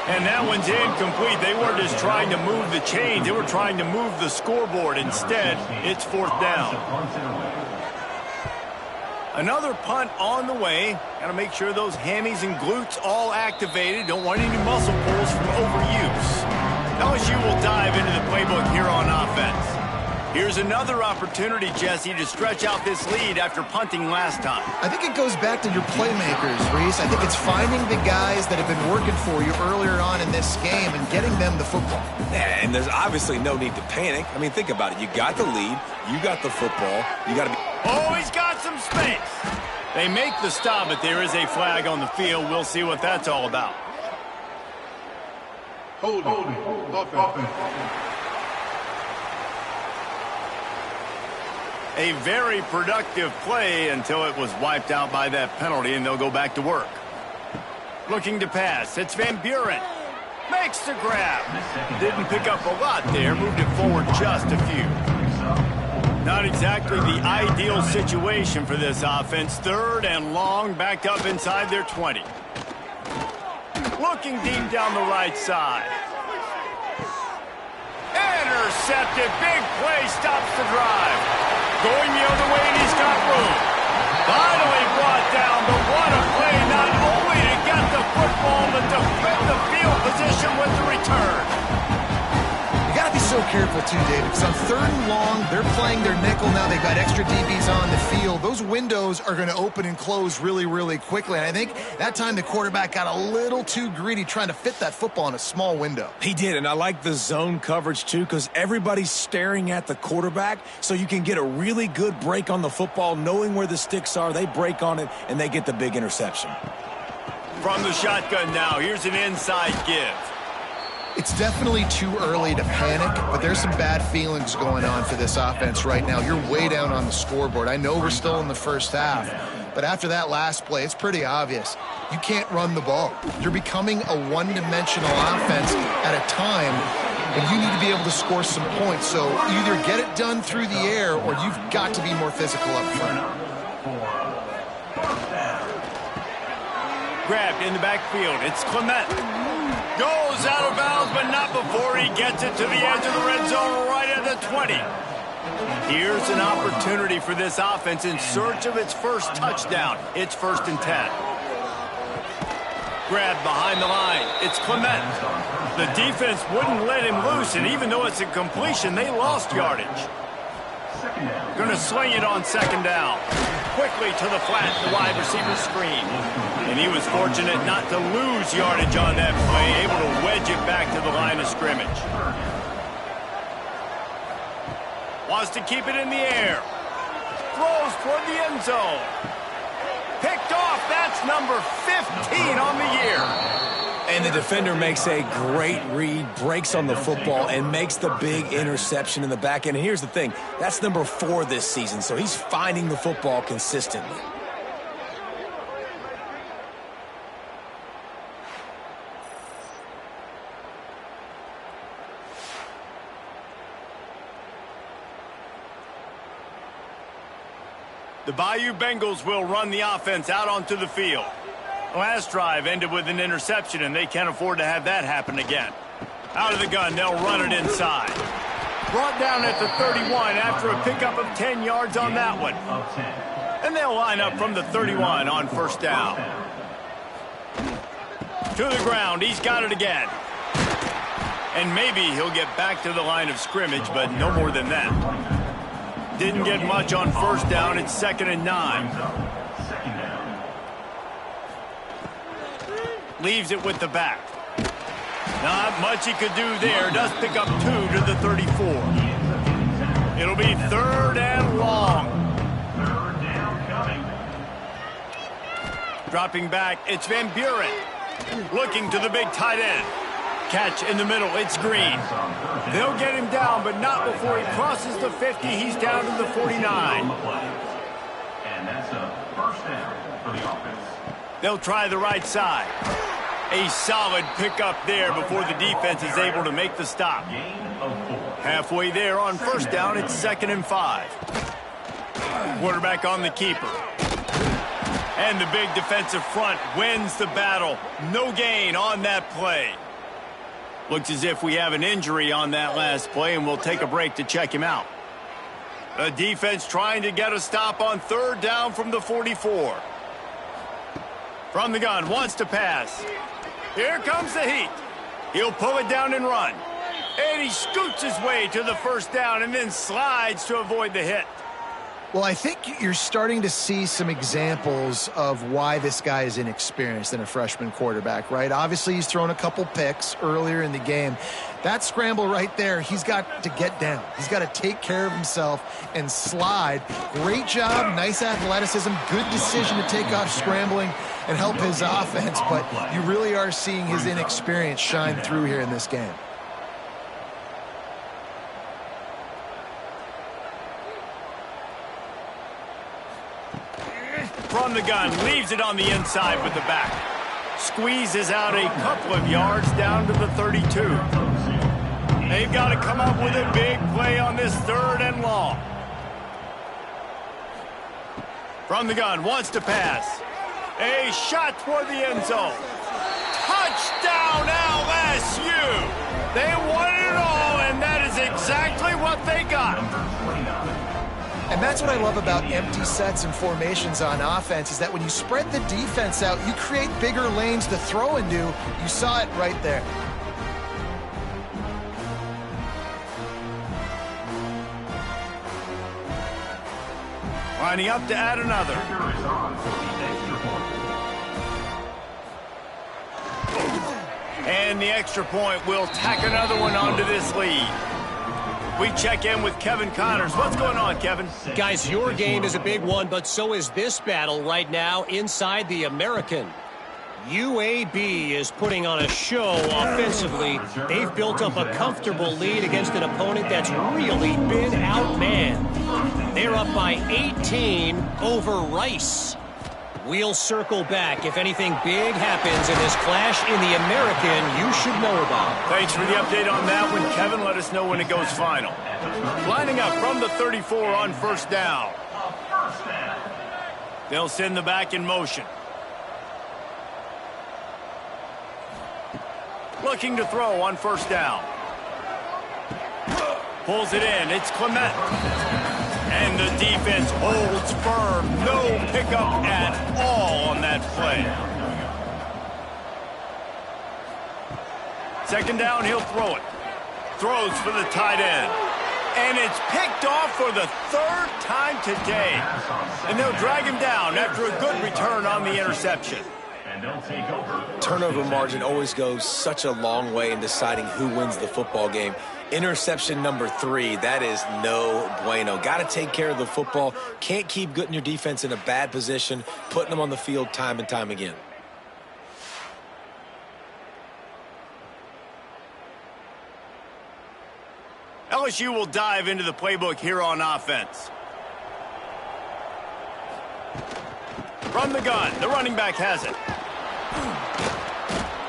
[SPEAKER 1] And that one's incomplete. They weren't just trying to move the chains. They were trying to move the scoreboard. Instead, it's fourth down. Another punt on the way. Got to make sure those hammies and glutes all activated. Don't want any muscle pulls from overuse. LSU will dive into the playbook here on offense. Here's another opportunity, Jesse, to stretch out this lead after punting last time.
[SPEAKER 3] I think it goes back to your playmakers, Reese. I think it's finding the guys that have been working for you earlier on in this game and getting them the football.
[SPEAKER 2] Yeah, and there's obviously no need to panic. I mean, think about it. You got the lead. You got the football. You got to be...
[SPEAKER 1] Oh, he's got some space. They make the stop, but there is a flag on the field. We'll see what that's all about.
[SPEAKER 4] Holding. Offense.
[SPEAKER 1] A very productive play until it was wiped out by that penalty, and they'll go back to work. Looking to pass. It's Van Buren. Makes the grab. Didn't pick up a lot there. Moved it forward just a few. Not exactly the ideal situation for this offense. Third and long, backed up inside their 20. Looking deep down the right side. Intercepted. Big play stops the drive. Going the other way, and he's got room. Finally brought down, but what a play, not only to get the football, but to flip the field position with the return.
[SPEAKER 3] You got to be so careful, too, David, because on third and long, they're playing their nickel now. They've got extra DBs on the field. Those windows are going to open and close really, really quickly. And I think that time the quarterback got a little too greedy trying to fit that football in a small window.
[SPEAKER 2] He did, and I like the zone coverage, too, because everybody's staring at the quarterback, so you can get a really good break on the football, knowing where the sticks are. They break on it, and they get the big interception.
[SPEAKER 1] From the shotgun now, here's an inside give.
[SPEAKER 3] It's definitely too early to panic, but there's some bad feelings going on for this offense right now. You're way down on the scoreboard. I know we're still in the first half, but after that last play, it's pretty obvious. You can't run the ball. You're becoming a one-dimensional offense at a time when you need to be able to score some points. So either get it done through the air or you've got to be more physical up front.
[SPEAKER 1] Grabbed in the backfield. It's Clement. Goes out of bounds, but not before he gets it to the edge of the red zone right at the 20. Here's an opportunity for this offense in search of its first touchdown. It's 1st and 10. Grabbed behind the line. It's Clement. The defense wouldn't let him loose, and even though it's a completion, they lost yardage. Going to sling it on second down. Quickly to the flat, the wide receiver screen. And he was fortunate not to lose yardage on that play, able to wedge it back to the line of scrimmage. Wants to keep it in the air. Throws toward the end zone. Picked off. That's number 15 on the year.
[SPEAKER 2] And the defender makes a great read, breaks on the football, and makes the big interception in the back end. And here's the thing. That's number 4 this season, so he's finding the football consistently.
[SPEAKER 1] The Bayou Bengals will run the offense out onto the field. Last drive ended with an interception, and they can't afford to have that happen again. Out of the gun, they'll run it inside. Brought down at the 31 after a pickup of 10 yards on that one. And they'll line up from the 31 on first down. To the ground, he's got it again. And maybe he'll get back to the line of scrimmage, but no more than that. Didn't get much on first down. It's 2nd and 9. Leaves it with the back. Not much he could do there. Does pick up 2 to the 34. It'll be 3rd and long. Dropping back, it's Van Buren. Looking to the big tight end. Catch in the middle, it's Green. They'll get him down, but not before he crosses the 50. He's down to the 49.
[SPEAKER 6] And that's a first down for the offense.
[SPEAKER 1] They'll try the right side. A solid pickup there before the defense is able to make the stop. Halfway there on first down, it's 2nd and 5. Quarterback on the keeper. And the big defensive front wins the battle. No gain on that play. Looks as if we have an injury on that last play, and we'll take a break to check him out. The defense trying to get a stop on 3rd down from the 44. From the gun, wants to pass. Here comes the heat. He'll pull it down and run. And he scoots his way to the 1st down and then slides to avoid the hit.
[SPEAKER 3] Well, I think you're starting to see some examples of why this guy is inexperienced in a freshman quarterback, right? Obviously, he's thrown a couple picks earlier in the game. That scramble right there, he's got to get down. He's got to take care of himself and slide. Great job, nice athleticism, good decision to take off scrambling and help his offense, but you really are seeing his inexperience shine through here in this game.
[SPEAKER 1] From the gun, leaves it on the inside with the back. Squeezes out a couple of yards down to the 32. They've got to come up with a big play on this 3rd and long. From the gun, wants to pass. A shot toward the end zone. Touchdown LSU! They won it all, and that is exactly what they got.
[SPEAKER 3] And that's what I love about empty sets and formations on offense, is that when you spread the defense out, you create bigger lanes to throw into. You saw it right there.
[SPEAKER 1] Lining up to add another. And the extra point will tack another one onto this lead. We check in with Kevin Connors. What's going on, Kevin?
[SPEAKER 5] Guys, your game is a big one, but so is this battle right now inside the American. UAB is putting on a show offensively. They've built up a comfortable lead against an opponent that's really been outmanned. They're up by 18 over Rice. We'll circle back. If anything big happens in this clash in the American, you should know about.
[SPEAKER 1] Thanks for the update on that one, Kevin. Let us know when it goes final. Lining up from the 34 on 1st down. They'll send the back in motion. Looking to throw on 1st down. Pulls it in. It's Clement. And the defense holds firm. No pickup at all on that play. 2nd down, he'll throw it. Throws for the tight end. And it's picked off for the 3rd time today. And they'll drag him down after a good return on the interception.
[SPEAKER 2] Turnover margin always goes such a long way in deciding who wins the football game. Interception number 3, that is no bueno. Got to take care of the football. Can't keep getting your defense in a bad position, putting them on the field time and time again.
[SPEAKER 1] LSU will dive into the playbook here on offense. From the gun, the running back has it.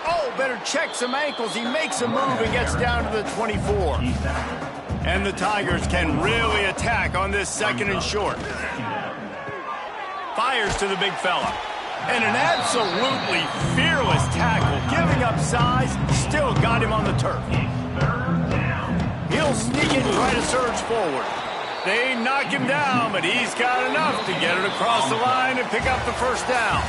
[SPEAKER 1] Oh, better check some ankles. He makes a move and gets down to the 24. And the Tigers can really attack on this 2nd and short. Fires to the big fella. And an absolutely fearless tackle, giving up size, still got him on the turf. He'll sneak it and try to surge forward. They knock him down, but he's got enough to get it across the line and pick up the 1st down.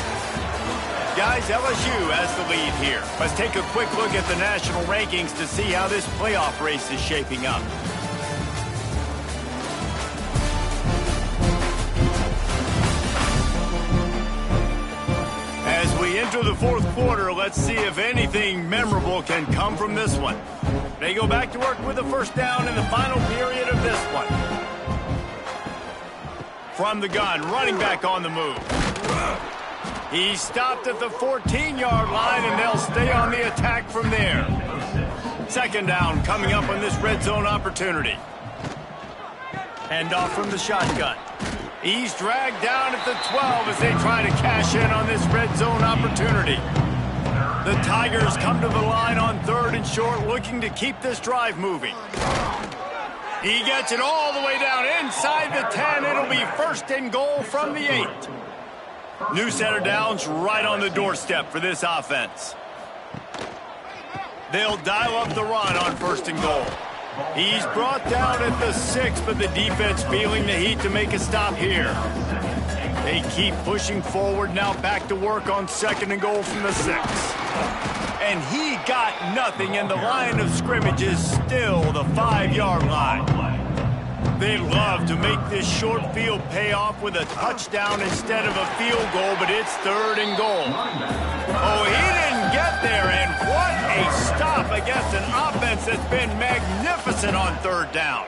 [SPEAKER 1] Guys, LSU has the lead here. Let's take a quick look at the national rankings to see how this playoff race is shaping up. As we enter the 4th quarter, let's see if anything memorable can come from this one. They go back to work with the 1st down in the final period of this one. From the gun, running back on the move. He stopped at the 14-yard line, and they'll stay on the attack from there. 2nd down coming up on this red zone opportunity. Hand off from the shotgun. He's dragged down at the 12 as they try to cash in on this red zone opportunity. The Tigers come to the line on 3rd and short, looking to keep this drive moving. He gets it all the way down inside the 10. It'll be 1st and goal from the 8. New set of downs right on the doorstep for this offense. They'll dial up the run on 1st and goal. He's brought down at the 6, but the defense feeling the heat to make a stop here. They keep pushing forward, now back to work on 2nd and goal from the 6. And he got nothing, and the line of scrimmage is still the 5-yard line. They'd love to make this short field pay off with a touchdown instead of a field goal, but it's 3rd and goal. Oh, he didn't get there, and what a stop against an offense that's been magnificent on 3rd down.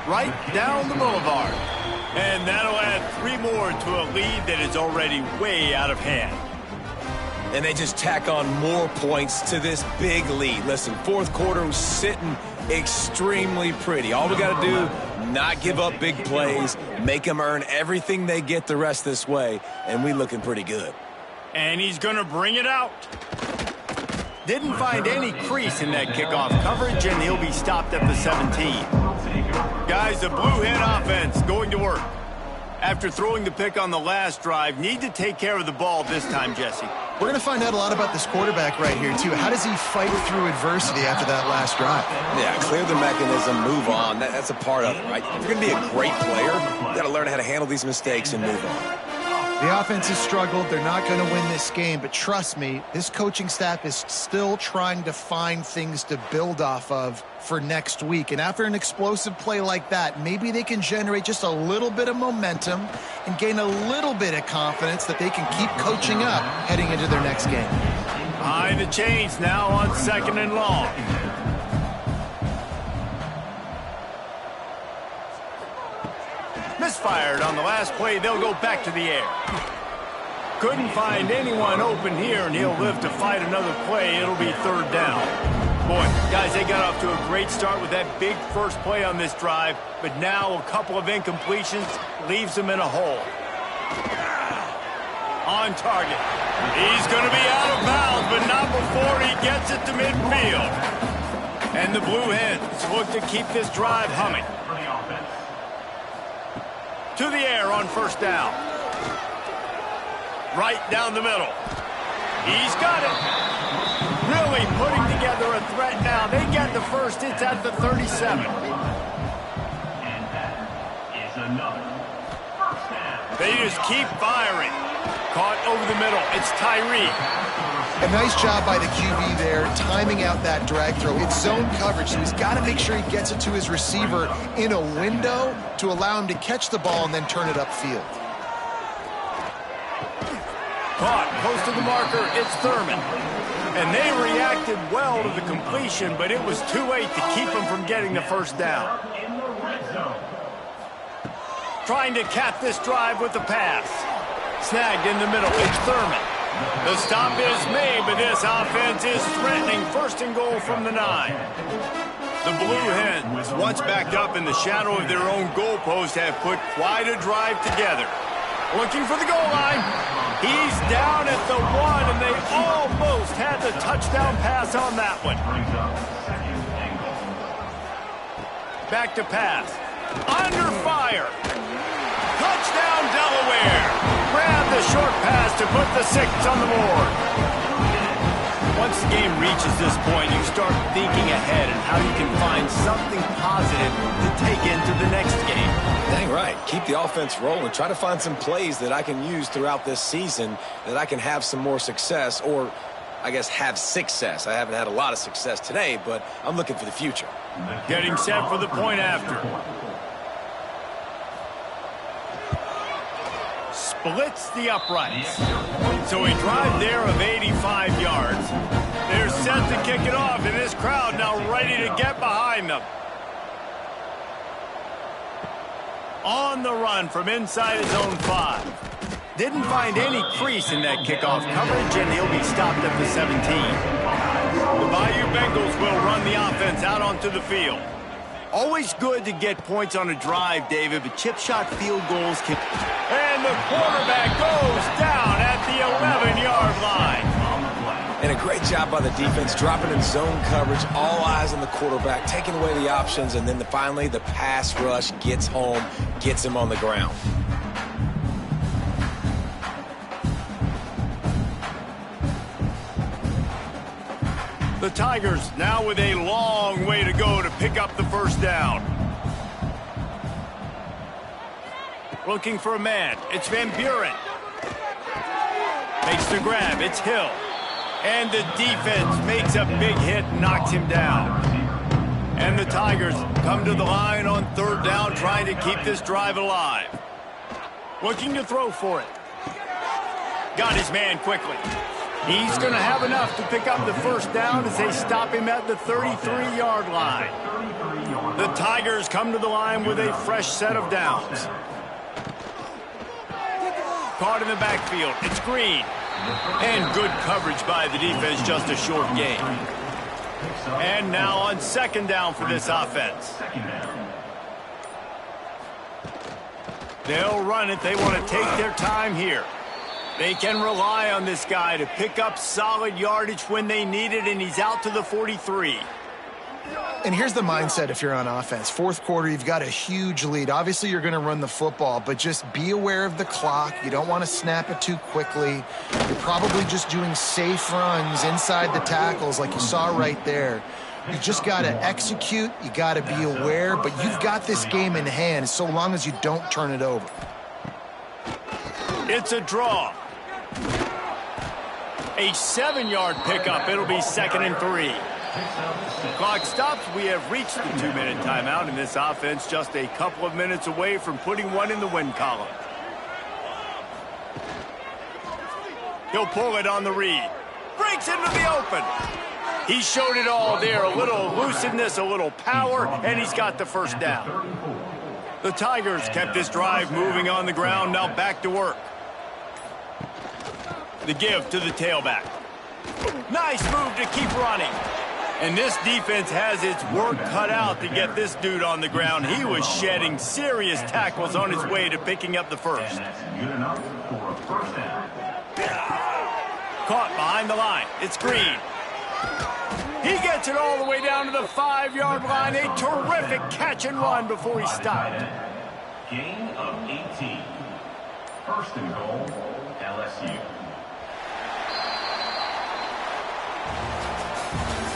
[SPEAKER 1] Right down the boulevard. And that'll add 3 more to a lead that is already way out of hand.
[SPEAKER 2] And they just tack on more points to this big lead. Listen, 4th quarter was sitting extremely pretty. All we got to do, not give up big plays, make them earn everything they get the rest this way, and we looking pretty good.
[SPEAKER 1] And he's going to bring it out. Didn't find any crease in that kickoff coverage, and he'll be stopped at the 17. Guys, the Blue Hen offense going to work. After throwing the pick on the last drive, need to take care of the ball this time, Jesse.
[SPEAKER 3] We're going to find out a lot about this quarterback right here, too. How does he fight through adversity after that last drive?
[SPEAKER 2] Yeah, clear the mechanism, move on. That's a part of it, right? If you're going to be a great player, you got to learn how to handle these mistakes and move on.
[SPEAKER 3] The offense has struggled. They're not going to win this game, but trust me, this coaching staff is still trying to find things to build off of for next week. And after an explosive play like that, maybe they can generate just a little bit of momentum and gain a little bit of confidence that they can keep coaching up heading into their next game.
[SPEAKER 1] Behind the chains now on 2nd and long. Misfired on the last play. They'll go back to the air. Couldn't find anyone open here, and he'll live to fight another play. It'll be 3rd down. Boy, guys, they got off to a great start with that big first play on this drive, but now a couple of incompletions leaves them in a hole. On target. He's going to be out of bounds, but not before he gets it to midfield. And the Blue Hens look to keep this drive humming. To the air on 1st down. Right down the middle. He's got it. Really putting together a threat now. They get the first. It's at the 37.
[SPEAKER 6] And that is another first down.
[SPEAKER 1] They just keep firing. Caught over the middle. It's Tyree.
[SPEAKER 3] A nice job by the QB there, timing out that drag throw. It's zone coverage, so he's got to make sure he gets it to his receiver in a window to allow him to catch the ball and then turn it upfield.
[SPEAKER 1] Caught, close to the marker, it's Thurman. And they reacted well to the completion, but it was too late to keep him from getting the first down. Trying to cap this drive with the pass. Snagged in the middle, it's Thurman. The stop is made, but this offense is threatening 1st and goal from the 9. The Blue Hens, once backed up in the shadow of their own goalpost, have put quite a drive together. Looking for the goal line. He's down at the 1, and they almost had the touchdown pass on that one. Back to pass. Under fire. Touchdown, Delaware. Grab the short pass to put the 6 on the board. Once the game reaches this point, you start thinking ahead and how you can find something positive to take into the next game.
[SPEAKER 2] Dang right. Keep the offense rolling. Try to find some plays that I can use throughout this season that I can have some more success, or I guess have success. I haven't had a lot of success today, but I'm looking for the future.
[SPEAKER 1] Getting set for the point after. Splits the uprights. So a drive there of 85 yards. They're set to kick it off, and this crowd now ready to get behind them. On the run from inside his own 5. Didn't find any crease in that kickoff coverage, and he'll be stopped at the 17. The Bayou Bengals will run the offense out onto the field. Always good to get points on a drive, David, but chip shot field goals can... And the quarterback goes down at the 11-yard line.
[SPEAKER 2] And a great job by the defense, dropping in zone coverage, all eyes on the quarterback, taking away the options, and then finally the pass rush gets home, gets him on the ground.
[SPEAKER 1] The Tigers now with a long way to go to pick up the first down. Looking for a man. It's Van Buren. Makes the grab. It's Hill. And the defense makes a big hit and knocks him down. And the Tigers come to the line on third down, trying to keep this drive alive. Looking to throw for it. Got his man quickly. He's going to have enough to pick up the first down as they stop him at the 33-yard line. The Tigers come to the line with a fresh set of downs. Caught in the backfield. It's Green. And good coverage by the defense, just a short gain. And now on second down for this offense. They'll run it. They want to take their time here. They can rely on this guy to pick up solid yardage when they need it, and he's out to the 43.
[SPEAKER 3] And here's the mindset if you're on offense. Fourth quarter, you've got a huge lead. Obviously, you're going to run the football, but just be aware of the clock. You don't want to snap it too quickly. You're probably just doing safe runs inside the tackles like you saw right there. You just got to execute. You got to be aware, but you've got this game in hand so long as you don't turn it over.
[SPEAKER 1] It's a draw. A 7-yard pickup. It'll be 2nd and 3. Clock stops. We have reached the 2-minute timeout, and this offense just a couple of minutes away from putting one in the win column. He'll pull it on the read. Breaks into the open. He showed it all there. A little elusiveness, a little power, and he's got the first down. The Tigers kept this drive moving on the ground. Now back to work. The give to the tailback. Nice move to keep running. And this defense has its work cut out to get this dude on the ground. He was shedding serious tackles on his way to picking up the first. Caught behind the line. It's Green. He gets it all the way down to the 5-yard line. A terrific catch and run before he stopped.
[SPEAKER 6] Gain of 18. First and goal, LSU.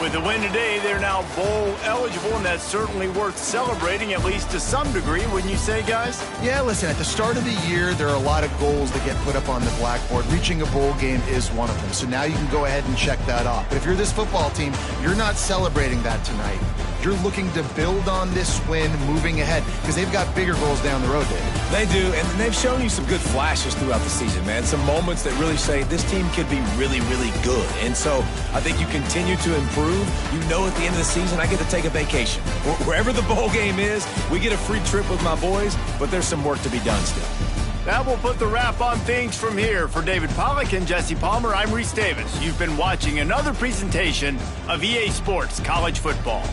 [SPEAKER 1] With the win today, they're now bowl eligible, and that's certainly worth celebrating, at least to some degree, wouldn't you say, guys?
[SPEAKER 3] Yeah, listen, at the start of the year, there are a lot of goals that get put up on the blackboard. Reaching a bowl game is one of them, so now you can go ahead and check that off. But if you're this football team, you're not celebrating that tonight. You're looking to build on this win moving ahead because they've got bigger goals down the road, David.
[SPEAKER 2] They do, and they've shown you some good flashes throughout the season, man. Some moments that really say this team could be really, really good. And so I think you continue to improve. You know at the end of the season, I get to take a vacation. Wherever the bowl game is, we get a free trip with my boys, but there's some work to be done still.
[SPEAKER 1] That will put the wrap on things from here. For David Pollack and Jesse Palmer, I'm Reese Davis. You've been watching another presentation of EA Sports College Football.